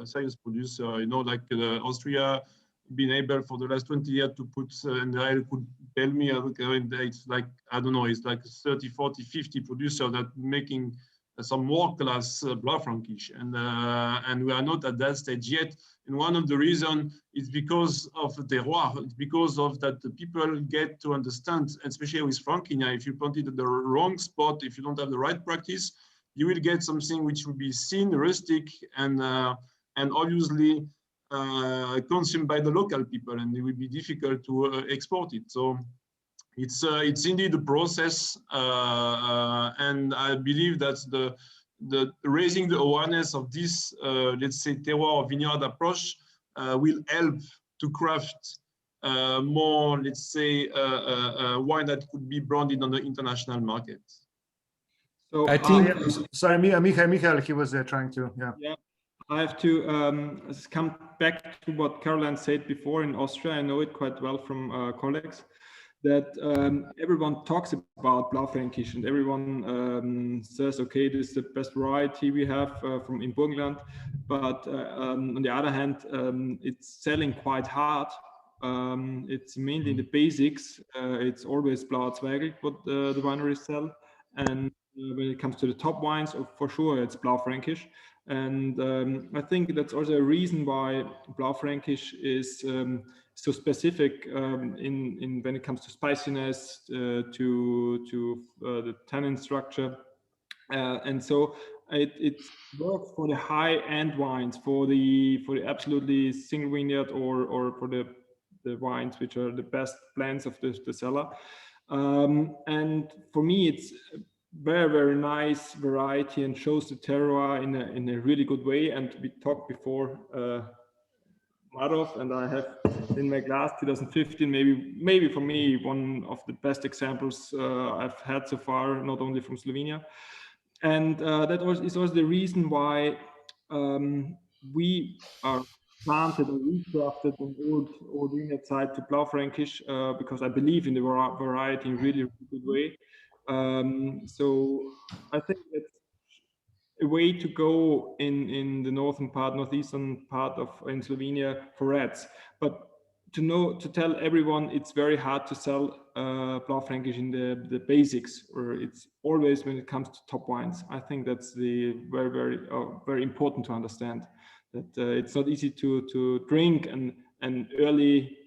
serious producer. You know, like Austria been able for the last 20 years to put, and I could tell me, it's like, I don't know, it's like 30, 40, 50 producers that making some world-class Blaufränkisch, and we are not at that stage yet. And one of the reasons is because of the terroir. It's because of that the people get to understand, especially with Frankinia, if you plant it at the wrong spot, if you don't have the right practice, you will get something which will be seen rustic and obviously consumed by the local people, and it will be difficult to export it. So it's indeed a process, and I believe that the raising the awareness of this, let's say, terroir vineyard approach will help to craft more, let's say, wine that could be branded on the international market. So I think. Sorry, Michael, he was trying to. Yeah. I have to come back to what Caroline said before. In Austria, I know it quite well from colleagues, that everyone talks about Blaufränkisch, and everyone says, okay, this is the best variety we have in Burgenland. But on the other hand, it's selling quite hard. It's mainly the basics. It's always Blauer Zweigel, what the wineries sell. And when it comes to the top wines, for sure, it's Blaufränkisch. And I think that's also a reason why Blaufränkisch is so specific in when it comes to spiciness, to the tannin structure, and so it works for the high-end wines, for the absolutely single vineyard, or for the wines which are the best blends of the cellar. And for me, it's very, very nice variety and shows the terroir in a really good way. And we talked before Maroff, and I have in my glass 2015, maybe for me one of the best examples I've had so far, not only from Slovenia. And that is also the reason why we are planted and recrafted an old vineyard site to Blaufränkisch, because I believe in the variety in really, really good way. So I think that's a way to go in the northeastern part in Slovenia for reds. But to tell everyone, it's very hard to sell Blaufränkisch in the basics, or it's always when it comes to top wines. I think that's the very, very, very important to understand, that it's not easy to drink an early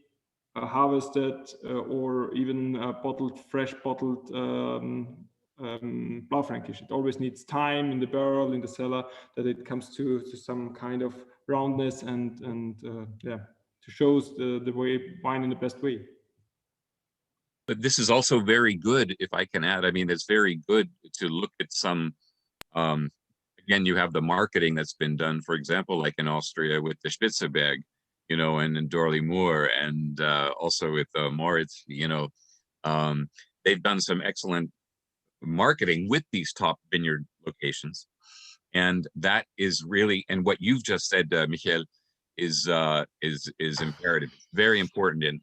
harvested or even fresh bottled Blaufränkisch. It always needs time in the barrel, in the cellar, that it comes to some kind of roundness and to shows the way wine in the best way. But this is also very good, if I can add. I mean, it's very good to look at some. Again, you have the marketing that's been done, for example, like in Austria with the Spitzenberg, you know, and in Dorley Moor, and also with Moritz, you know, they've done some excellent marketing with these top vineyard locations, and that is really, and what you've just said, Michael, is imperative. It's very important, and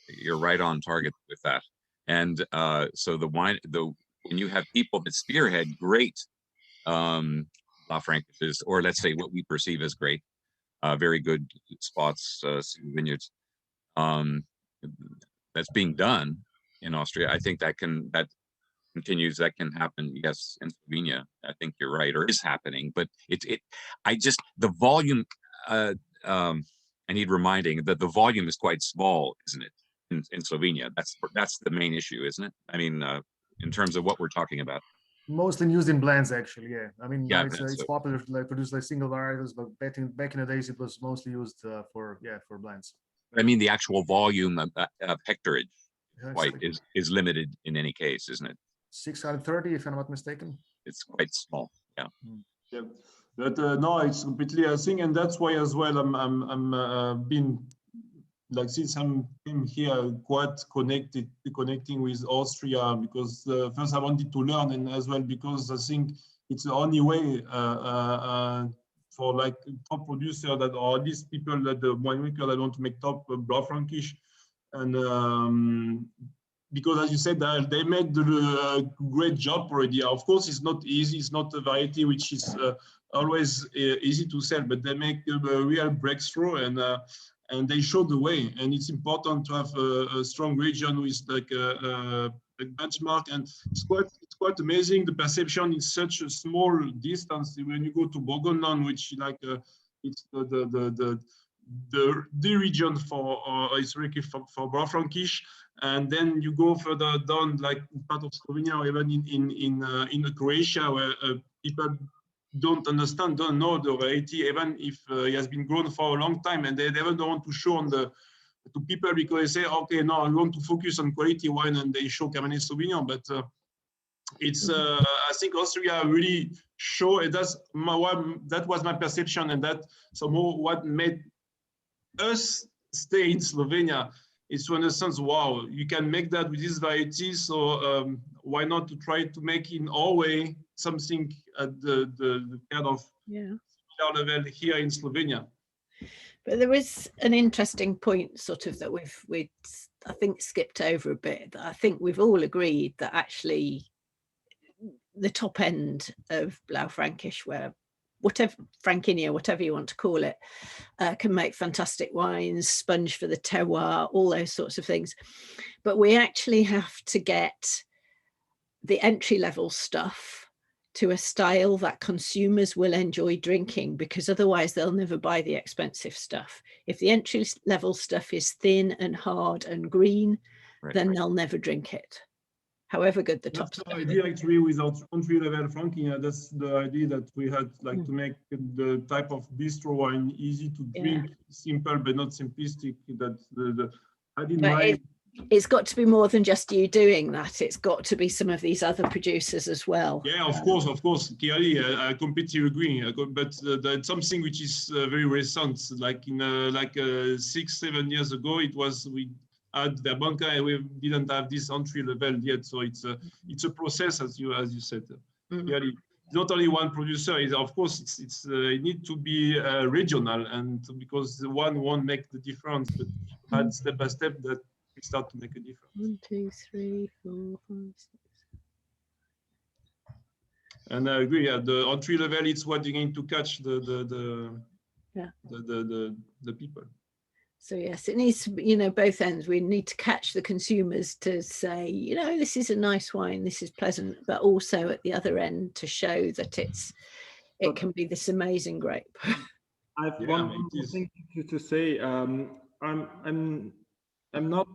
you're right on target with that. And so when you have people that spearhead great Blaufränkisch, or let's say what we perceive as great, very good spots, vineyards, that's being done in Austria. I think that continues. That can happen, yes, in Slovenia. I think you're right, or is happening. But the volume. I need reminding that the volume is quite small, isn't it? In Slovenia, that's the main issue, isn't it? I mean, in terms of what we're talking about. Mostly used in blends, actually. Yeah, I mean, Yeah, it's popular to like produce like single varietals, but back in the days it was mostly used for blends. I mean, the actual volume of hectarage Yeah, is limited in any case, isn't it? 630, if I'm not mistaken. It's quite small. Yeah. Yeah, but no, it's completely a thing, and that's why as well I'm been like since I'm here quite connecting with Austria, because first I wanted to learn, and as well because I think it's the only way for like top producer that, or these people that the winemaker that want to make top Blaufränkisch, and because as you said, they made the great job already. Of course, it's not easy. It's not a variety which is always easy to sell, but they make a real breakthrough, and they show the way. And it's important to have a strong region with like a benchmark. And it's quite amazing the perception in such a small distance. When you go to Burgenland, which like it's the region for historically for Blaufränkisch, and then you go further down, like part of Slovenia, or even in Croatia, where people don't know the variety, even if it has been grown for a long time, and they never don't want to show to people, because they say, okay, no, I want to focus on quality wine, and they show Cabernet Sauvignon. But it's I think Austria really show it. That was my perception, and that somehow what made us stay in Slovenia is to understand, wow, you can make that with this variety, so why not to try to make in our way something at the kind of similar level here in Slovenia. But there is an interesting point sort of that we've I think skipped over a bit, that I think we've all agreed that actually the top end of Blaufränkisch, where whatever Frankinia, whatever you want to call it, can make fantastic wines, sponge for the terroir, all those sorts of things. But we actually have to get the entry-level stuff to a style that consumers will enjoy drinking, because otherwise they'll never buy the expensive stuff. If the entry-level stuff is thin and hard and green, then they'll never drink it, however good the top stuff is. That's the idea actually with our entry-level Frankinia. That's the idea that we had, like to make the type of bistro wine easy to drink, simple but not simplistic. That I didn't mind. It's got to be more than just you doing that. It's got to be some of these other producers as well. Yeah, of course. Clearly, I completely agree. But that's something which is very recent. Like in 6-7 years ago, it was we had Verbanca, and we didn't have this entry level yet. So it's a process, as you said. Clearly, not only one producer. Of course, it needs to be regional, and because the one won't make the difference, but add step by step that we start to make a difference. 1, 2, 3, 4, 5, 6. And I agree. The entry level, it's what you're going to catch the people. So yes, it needs to be, both ends. We need to catch the consumers to say, this is a nice wine, this is pleasant, but also at the other end to show that it can be this amazing grape. I have one thing to say. I'm not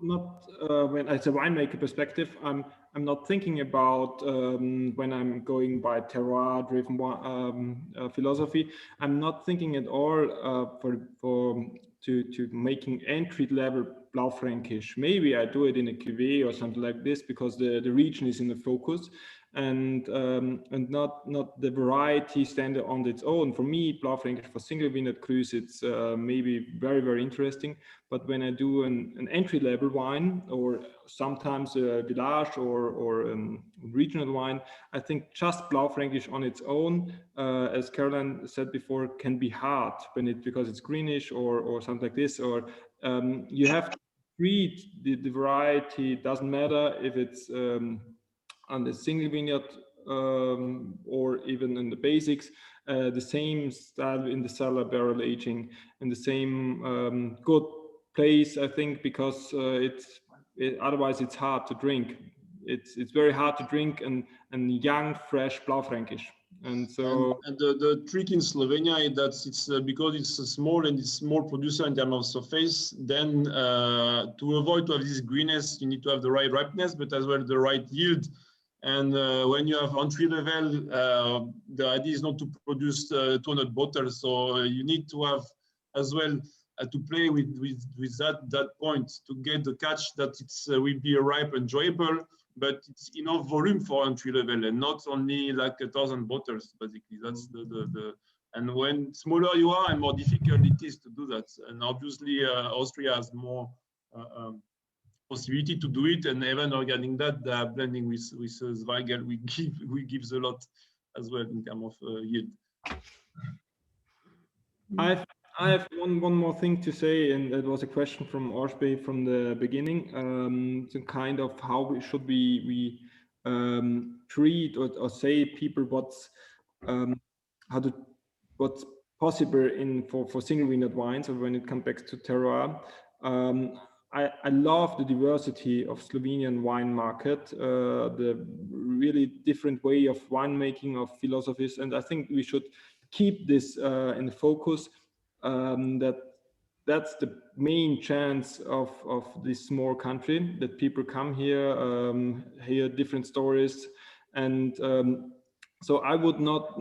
when as a winemaker perspective, I'm not thinking about when I'm going by terroir driven philosophy. I'm not thinking at all to making entry level Blaufränkisch. Maybe I do it in a cuvée or something like this because the region is in the focus, and not the variety stand on its own. For me, Blaufränkisch for single vineyard cruise, it's maybe very, very interesting. But when I do an entry level wine, or sometimes a village or regional wine, I think just Blaufränkisch on its own, as Caroline said before, can be hard because it's greenish or something like this. Or you have to treat the variety. Doesn't matter if it's on the single vineyard or even in the basics, the same style in the cellar barrel aging, and the same good place, I think, because otherwise it's hard to drink. It's very hard to drink and young, fresh Blaufränkisch. And so and the trick in Slovenia is that it's because it's small and it's small producer in terms of surface, then to avoid to have this greenness, you need to have the right ripeness, but as well the right yield. And when you have entry level, the idea is not to produce 200 bottles, so you need to have as well to play with that point to get the catch that it's will be ripe and enjoyable, but it's enough volume for entry level and not only like 1,000 bottles. Basically, that's the and when smaller you are and more difficult it is to do that. And obviously Austria has more possibility to do it, and even regarding that, they are blending with Zweigel. We gives a lot as well in terms of yield. I have one more thing to say, and it was a question from Ožbej from the beginning. Some kind of how we should we treat or say people what's possible in for single vineyard wines, or when it comes back to terroir. I love the diversity of Slovenian wine market, the really different way of winemaking, of philosophies, and I think we should keep this in the focus. That's the main chance of this small country, that people come here, hear different stories, and so I would not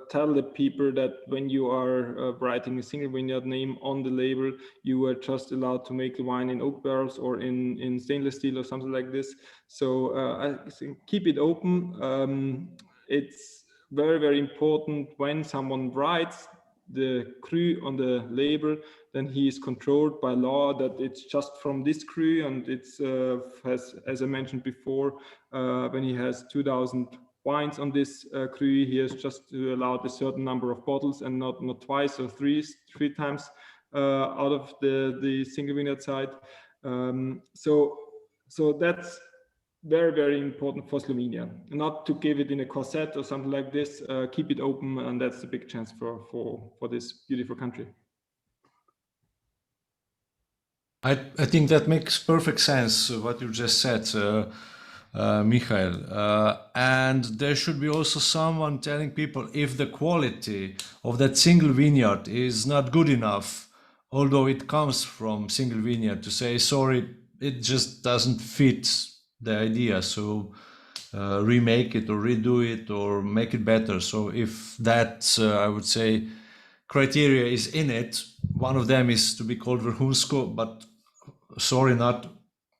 tell the people that when you are writing a single vineyard name on the label, you are just allowed to make the wine in oak barrels or in stainless steel or something like this. So I think keep it open. It's very, very important when someone writes the cru on the label, then he is controlled by law that it's just from this cru, and it's has, as I mentioned before, when he has 2,000 wines on this cru, he has just allowed a certain number of bottles and not twice or three times out of the single vineyard side. So that's very, very important for Slovenia, not to give it in a corset or something like this. Keep it open, and that's the big chance for this beautiful country. I think that makes perfect sense what you just said, Michael. And there should be also someone telling people if the quality of that single vineyard is not good enough, although it comes from single vineyard, to say, sorry, it just doesn't fit the idea, so remake it or redo it or make it better. So if that, I would say, criteria is in it, one of them is to be called Vrhunsko, but sorry, not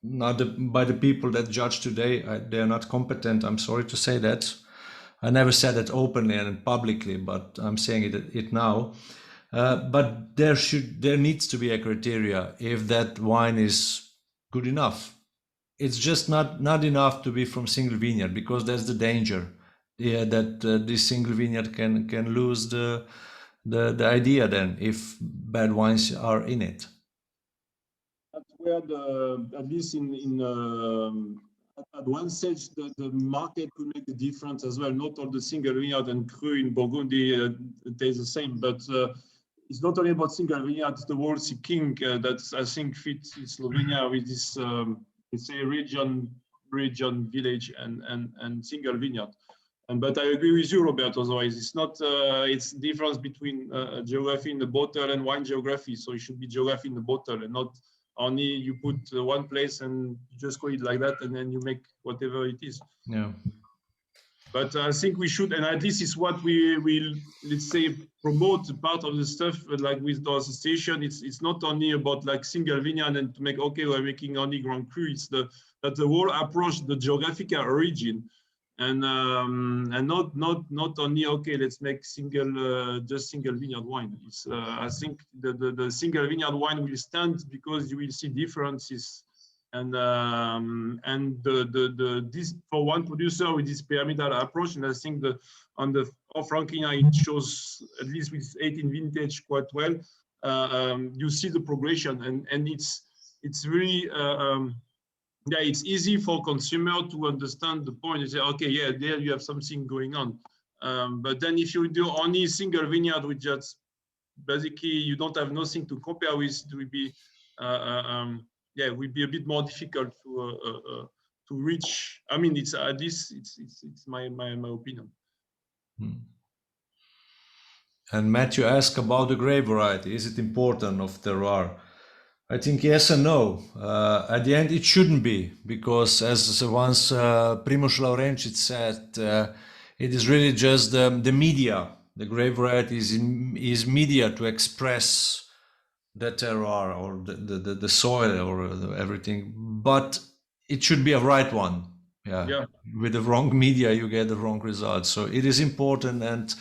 by the people that judge today. They are not competent. I'm sorry to say that. I never said that openly and publicly, but I'm saying it now. But there needs to be a criteria if that wine is good enough. It's just not enough to be from single vineyard, because that's the danger. Yeah, that this single vineyard can lose the idea then if bad wines are in it. That's where at least at one stage the market could make the difference as well. Not all the single vineyard and cru in Burgundy taste the same, but it's not only about single vineyard. It's the world seeking that I think fits in Slovenia with this let's say region, village, and single vineyard. But I agree with you, Robert. Otherwise, it's not. It's difference between geography in the bottle and wine geography. So it should be geography in the bottle, and not only you put one place and you just call it like that, and then you make whatever it is. Yeah. But I think we should, and at least it's what we will, let's say, promote part of the stuff, like with the association. It's not only about like single vineyard and to make, okay, we're making only Grand Cru. It's that the whole approach, the geographical origin, and not only, okay, let's make just single vineyard wine. It's I think the single vineyard wine will stand because you will see differences. And this for one producer with this pyramidal approach, and I think on the off-ranking it shows, at least with 18 vintage, quite well. You see the progression, and it's really yeah, it's easy for consumer to understand the point. You say, okay, yeah, there you have something going on. But then if you do only single vineyard with just basically you don't have nothing to compare with, it will be yeah, it will be a bit more difficult to reach. I mean, it's at least it's my opinion. And Matthew asked about the grape variety. Is it important of terroir? I think yes and no. At the end, it shouldn't be, because as once Primož Laurenčič said, it is really just the media. The grape variety is media to express the terroir or the soil or everything, but it should be a right one. Yeah. With the wrong media, you get the wrong results. So it is important, and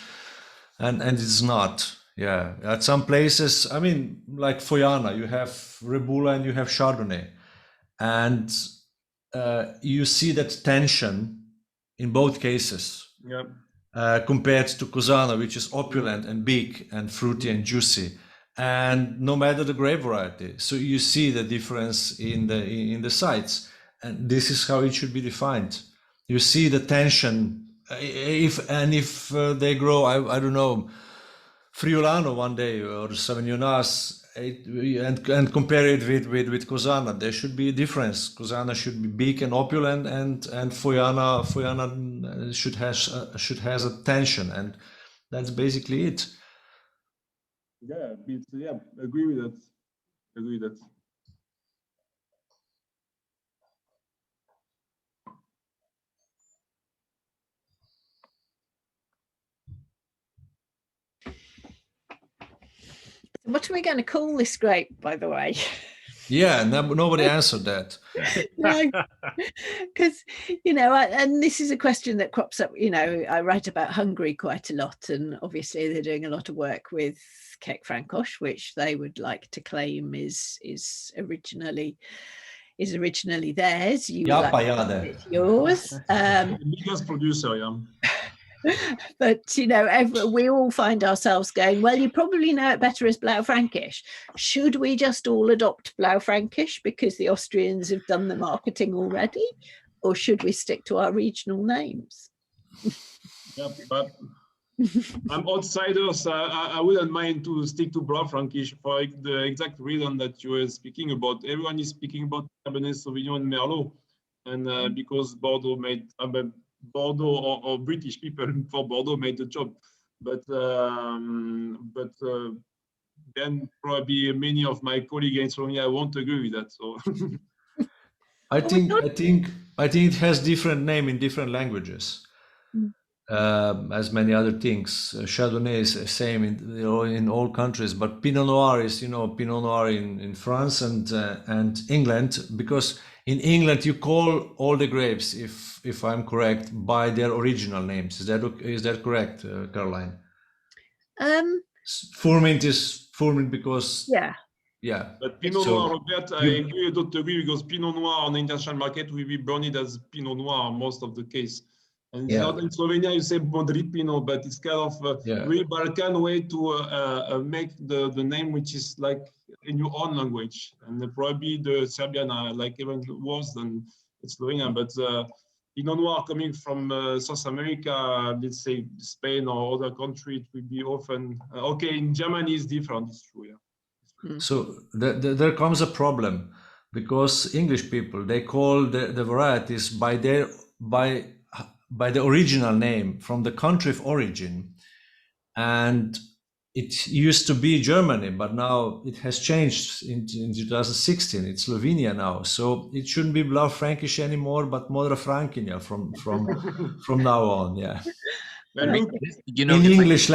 it's not. Yeah, at some places, I mean, like Foiana, you have Rebula and you have Chardonnay, and you see that tension in both cases. Compared to Cosana, which is opulent and big and fruity and juicy, and no matter the grape variety. So you see the difference in the sites, and this is how it should be defined. You see the tension. If they grow, I don't know, Friulano one day or Sauvignonas, and compare it with Cosana, there should be a difference. Cosana should be big and opulent, and Foiana should has a tension, and that's basically it. Yeah, agree with that. Agree with that. What are we going to call this grape, by the way? Yeah, nobody answered that. No, because, you know, and this is a question that crops up. You know, I write about Hungary quite a lot, and obviously they're doing a lot of work with Kek Frankosh, which they would like to claim is originally theirs. You like it's yours. Biggest producer, yeah. But, you know, we all find ourselves going, well, you probably know it better as Blaufränkisch. Should we just all adopt Blaufränkisch because the Austrians have done the marketing already? Or should we stick to our regional names? Yeah, but I'm outsider, so I wouldn't mind to stick to Blaufränkisch for the exact reason that you were speaking about. Everyone is speaking about Cabernet Sauvignon and Merlot. And because Bordeaux made... Bordeaux or British people for Bordeaux made the job, but then probably many of my colleagues in Slovenia won't agree with that. So I think it has different name in different languages, as many other things. Chardonnay is the same in all countries, but Pinot Noir is Pinot Noir in France and England, because in England you call all the grapes, if I'm correct, by their original names. Is that correct, Caroline? Furmint is Furmint because yeah. But Pinot Noir, Robert, I agree, don't agree, because Pinot Noir on the international market will be branded as Pinot Noir most of the case. And it's not in Slovenia, you say Modri Pinot, but it's kind of a real Balkan way to make the name which is like in your own language. And probably the Serbian are like even worse than Slovenia. But Pinot Noir coming from South America, let's say Spain or other country, it will be often, okay, in Germany it's different, it's true, yeah. So there comes a problem, because English people, they call the varieties by the original name from the country of origin, and it used to be Germany, but now it has changed in 2016. It's Slovenia now, so it shouldn't be Blaufränkisch anymore, but Modra Frankinja from now on. Yeah, I mean, in English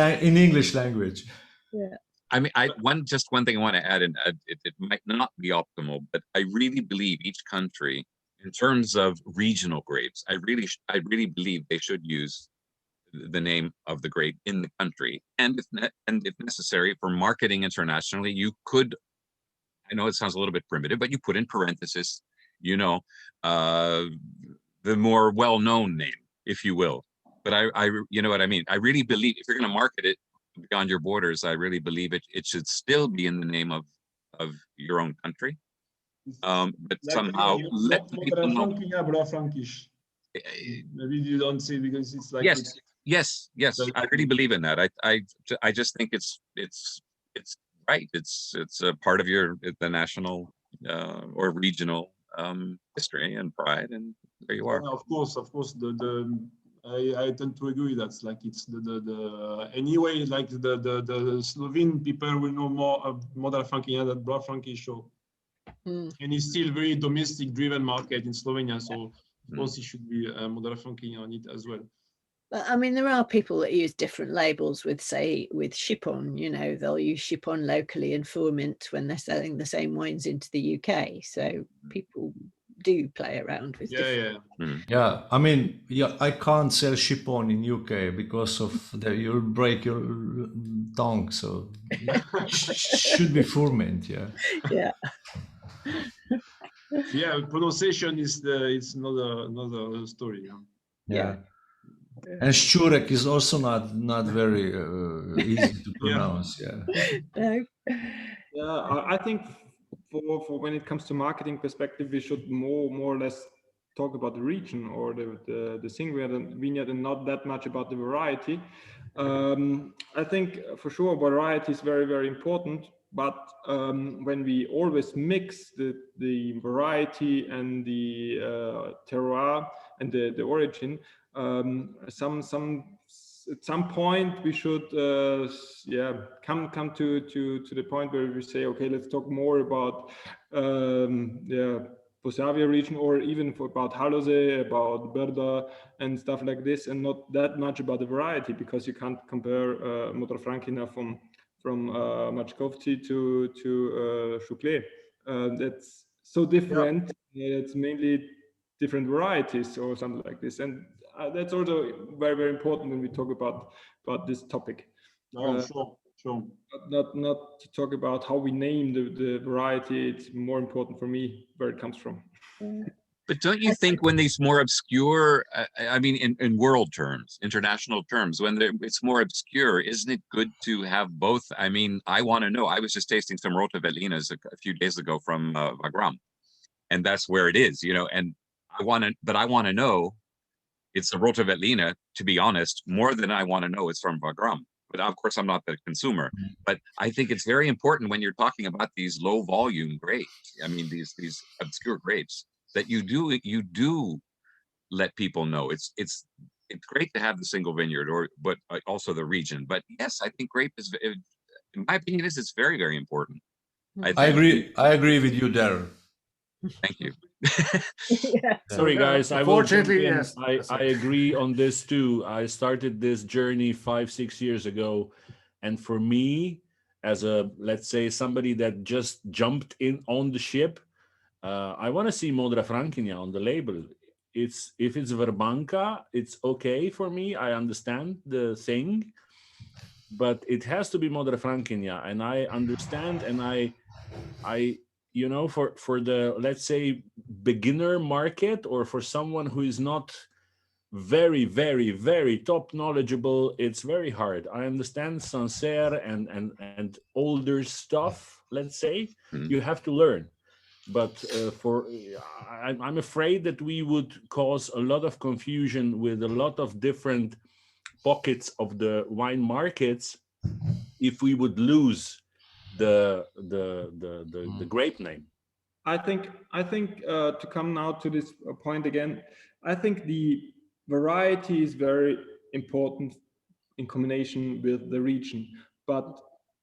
language. Yeah. I mean, one thing I want to add, and it might not be optimal, but I really believe each country, in terms of regional grapes, I really believe they should use the name of the grape in the country, and if necessary for marketing internationally, you could. I know it sounds a little bit primitive, but you put in parentheses, the more well-known name, if you will. But I you know what I mean. I really believe if you're going to market it beyond your borders, I really believe it should still be in the name of your own country. But somehow let people know. Maybe you don't see, because it's like yes. I really believe in that. I just think it's right. It's a part of the national or regional history and pride, and there you are. Of course. I tend to agree. That's like it's the anyway, like the Slovene people will know more of Model Frankinia than Black Frankish show. And it's still very domestic driven market in Slovenia, so of course it should be Model Frankinia on it as well. But I mean, there are people that use different labels with, say, with Chipon, you know, they'll use Chipon locally and Fourmint when they're selling the same wines into the UK. So people do play around with Yeah, I mean, yeah, I can't sell Chipon in UK because of you'll break your tongue, so it should be Fourmint, yeah. Yeah. Yeah, pronunciation is it's another story. Yeah. And Szczurek is also not very easy to pronounce. Yeah. No. Yeah, I think for when it comes to marketing perspective, we should more or less talk about the region or the single vineyard and not that much about the variety. I think for sure variety is very, very important. But when we always mix the variety and the terroir and the origin, at some point we should come to the point where we say, okay, let's talk more about Posavia region, or even about Halose, about Berda and stuff like this, and not that much about the variety, because you can't compare Model Frankinia from Mačkovci to Šuklje. That's so different. It's mainly different varieties or something like this, and that's also very, very important when we talk about this topic. Sure. Not to talk about how we name the variety. It's more important for me where it comes from. But don't you think when these more obscure, I mean, in world terms, international terms, when it's more obscure, isn't it good to have both? I mean, I want to know. I was just tasting some Rotovellinas a few days ago from Wagram, and that's where it is, you know. And I want to know it's a Rotovellina, to be honest, more than I want to know it's from Wagram. But of course, I'm not the consumer. But I think it's very important when you're talking about these low volume grapes. I mean, these obscure grapes, that you do let people know. It's great to have the single vineyard, but also the region. But yes, I think grape is, in my opinion, it's very, very important. I agree with you, Darrel. Thank you. Sorry, guys. Unfortunately, yes. I agree on this too. I started this journey 5-6 years ago, and for me, as let's say somebody that just jumped in on the ship, I want to see Modra Frankinia on the label. If it's Verbanca, it's okay for me. I understand the thing, but it has to be Modra Frankinia, and I understand, and I you know, for the, let's say, beginner market, or for someone who is not very, very, very top knowledgeable, it's very hard. I understand Sancerre and older stuff, let's say, you have to learn. But I'm afraid that we would cause a lot of confusion with a lot of different pockets of the wine markets if we would lose the grape name. I think to come now to this point again, I think the variety is very important in combination with the region, but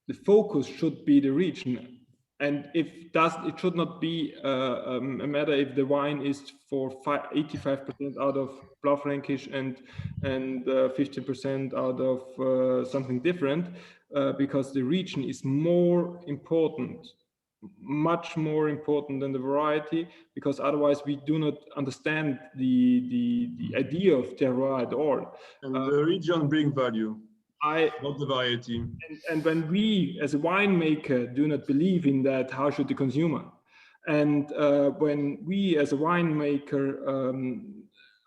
the focus should be the region. And it should not be a matter if the wine is for 85% out of Blaufränkisch and 15% out of something different, because the region is more important, much more important than the variety, because otherwise we do not understand the idea of terroir at all. And the region brings value. Not the variety. And when we, as a winemaker, do not believe in that, how should the consumer? And when we, as a winemaker,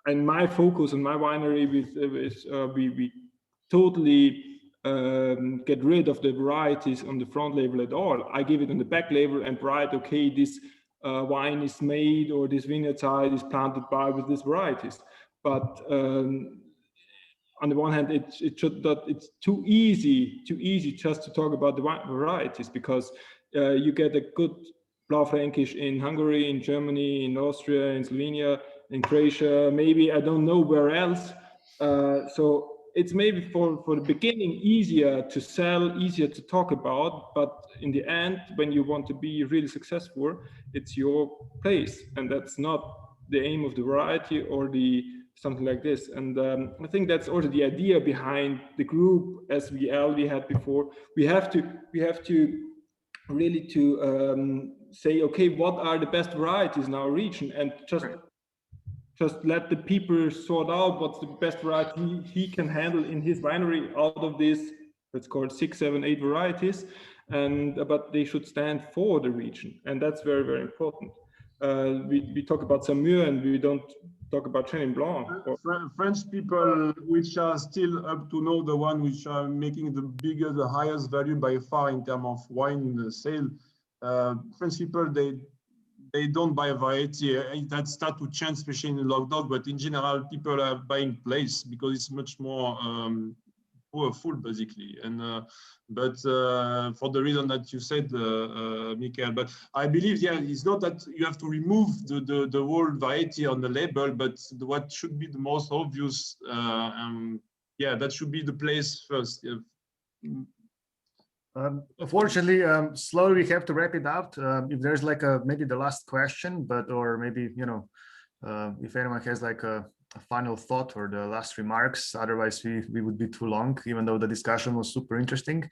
and my focus on my winery, we totally get rid of the varieties on the front label at all. I give it on the back label and write, okay, this wine is made, or this vineyard side is planted with these varieties. But on the one hand, it should not. It's too easy just to talk about the varieties, because you get a good Blaufränkisch in Hungary, in Germany, in Austria, in Slovenia, in Croatia, maybe I don't know where else, So it's maybe for the beginning easier to sell, easier to talk about, but in the end, when you want to be really successful, it's your place, and that's not the aim of the variety or the something like this. And I think that's also the idea behind the group SVL we had before. We have to really to say, okay, what are the best varieties in our region, and just let the people sort out what's the best variety he can handle in his winery out of this, let's call it 6, 7, 8 varieties, and but they should stand for the region, and that's very, very important. We talk about Saumur and we don't talk about Chenin Blanc. French people, which are still up to know the one which are making the highest value by far in terms of wine sale. French people, they don't buy a variety. That start to change, especially in the lockdown. But in general, people are buying place because it's much more powerful, basically. And but for the reason that you said, Michael. But I believe, yeah, it's not that you have to remove the whole variety on the label, but what should be the most obvious. Yeah, that should be the place first. Unfortunately, slowly we have to wrap it up. If there's like maybe the last question, but or maybe, you know, if anyone has like a final thought or the last remarks, otherwise we would be too long, even though the discussion was super interesting.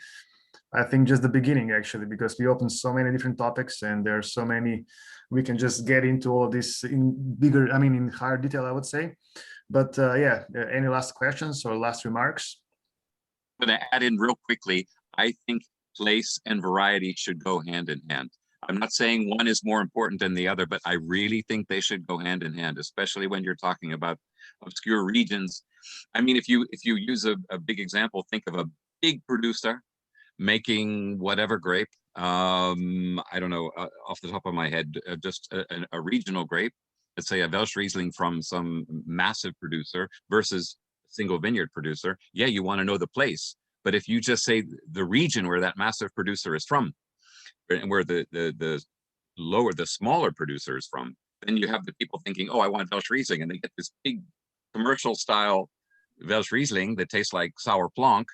I think just the beginning, actually, because we opened so many different topics and there are so many, we can just get into all this in bigger, I mean, in higher detail, I would say. But yeah, any last questions or last remarks? I'm going to add in real quickly. I think place and variety should go hand in hand. I'm not saying one is more important than the other, but I really think they should go hand in hand, especially when you're talking about obscure regions. I mean, if you use a big example, think of a big producer making whatever grape. I don't know, off the top of my head, just a regional grape. Let's say a Welsh Riesling from some massive producer versus a single vineyard producer. Yeah, you want to know the place. But if you just say the region where that massive producer is from, and where the smaller producer is from, then you have the people thinking, oh, I want Welsh Riesling, and they get this big commercial style Welsh Riesling that tastes like sour plonk,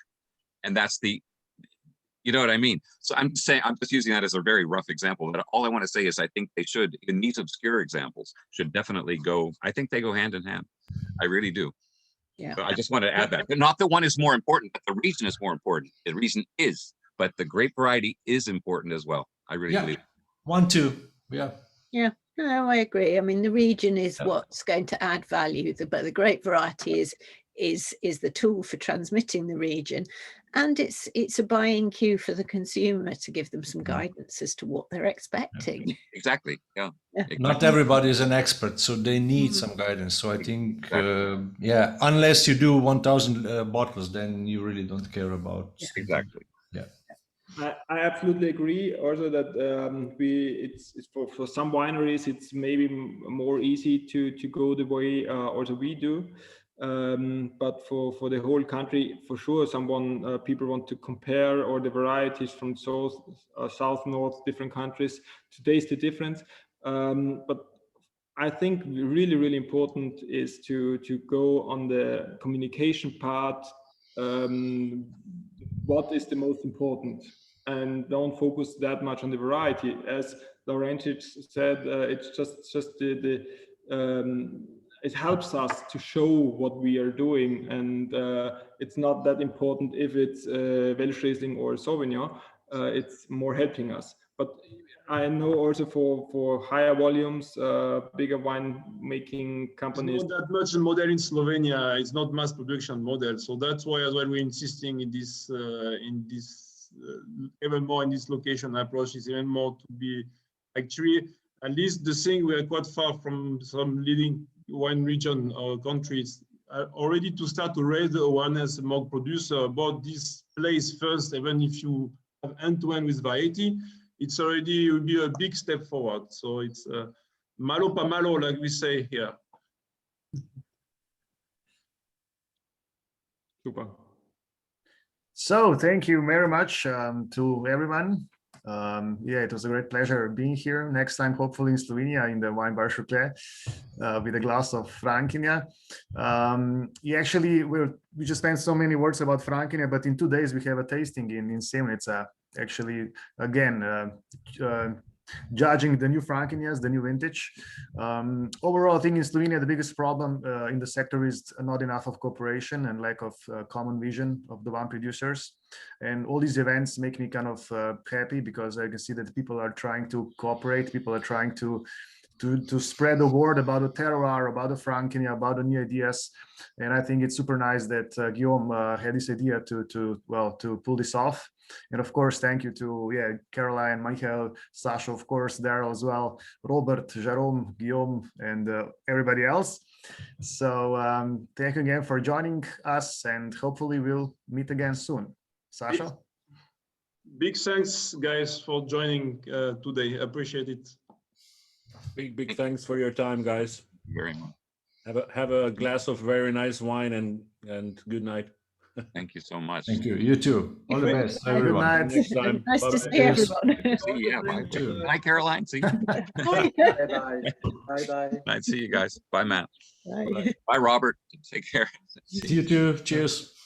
and that's the, you know what I mean? So I'm just using that as a very rough example, but all I want to say is I think they should, in these obscure examples, should definitely go, I think they go hand in hand. I really do. Yeah. I just want to add that. But not that one is more important, but the region is more important. The region is, but the grape variety is important as well. I really believe. 1, 2. Yeah. Yeah. No, I agree. I mean, the region is what's going to add value, but the grape variety is the tool for transmitting the region, and it's a buying cue for the consumer to give them some guidance as to what they're expecting. Exactly. Yeah. Exactly. Not everybody is an expert, so they need some guidance. So I think, yeah, unless you do 1,000 bottles, then you really don't care about. Exactly. Yeah. I absolutely agree. Also, that it's for some wineries, it's maybe more easy to go the way also we do. But for the whole country, for sure, people want to compare all the varieties from south, north, different countries to taste the difference. But I think really, really important is to go on the communication part. What is the most important, and don't focus that much on the variety. As Laurentius said, it's just it helps us to show what we are doing, and it's not that important if it's Welsh Riesling or Sauvignon. It's more helping us. But I know also for higher volumes, bigger wine making companies. It's not that much a model in Slovenia. It's not mass production model, so that's why as well we're insisting in this even more in this location approach is even more to be actually at least the thing we are quite far from some leading wine region or countries already to start to raise the awareness among producer about this place first. Even if you have end-to-end with variety, it's already will be a big step forward. So it's malo pa malo, like we say here. Super. So thank you very much to everyone. Yeah, it was a great pleasure being here. Next time, hopefully in Slovenia, in the wine bar Šuklje, with a glass of Frankinja. We just spent so many words about Frankinja, but in 2 days we have a tasting in Semnica. Actually, again, judging the new Frankinjas, the new vintage. Overall, I think in Slovenia, the biggest problem in the sector is not enough of cooperation and lack of common vision of the wine producers. And all these events make me kind of happy, because I can see that people are trying to cooperate. People are trying to spread the word about the terroir, about the Frankinja, about the new ideas. And I think it's super nice that Guillaume had this idea to pull this off. And of course, thank you to Caroline, Michael, Sasha, of course, Darrel as well, Robert, Jerome, Guillaume, and everybody else. So thank you again for joining us, and hopefully we'll meet again soon. Sasha? Big thanks, guys, for joining today. Appreciate it. Big thanks for your time, guys. Very much. Have a glass of very nice wine, and good night. Thank you so much. Thank you. You too. All the best, Good everyone. night. Next time. Nice to Bye-bye. see everyone. See you. Yeah, bye. too. Bye, Caroline. See you. Bye bye. Bye bye. Nice. See you guys. Bye, Matt. Bye. Bye, Robert. Take care. See you too. Cheers.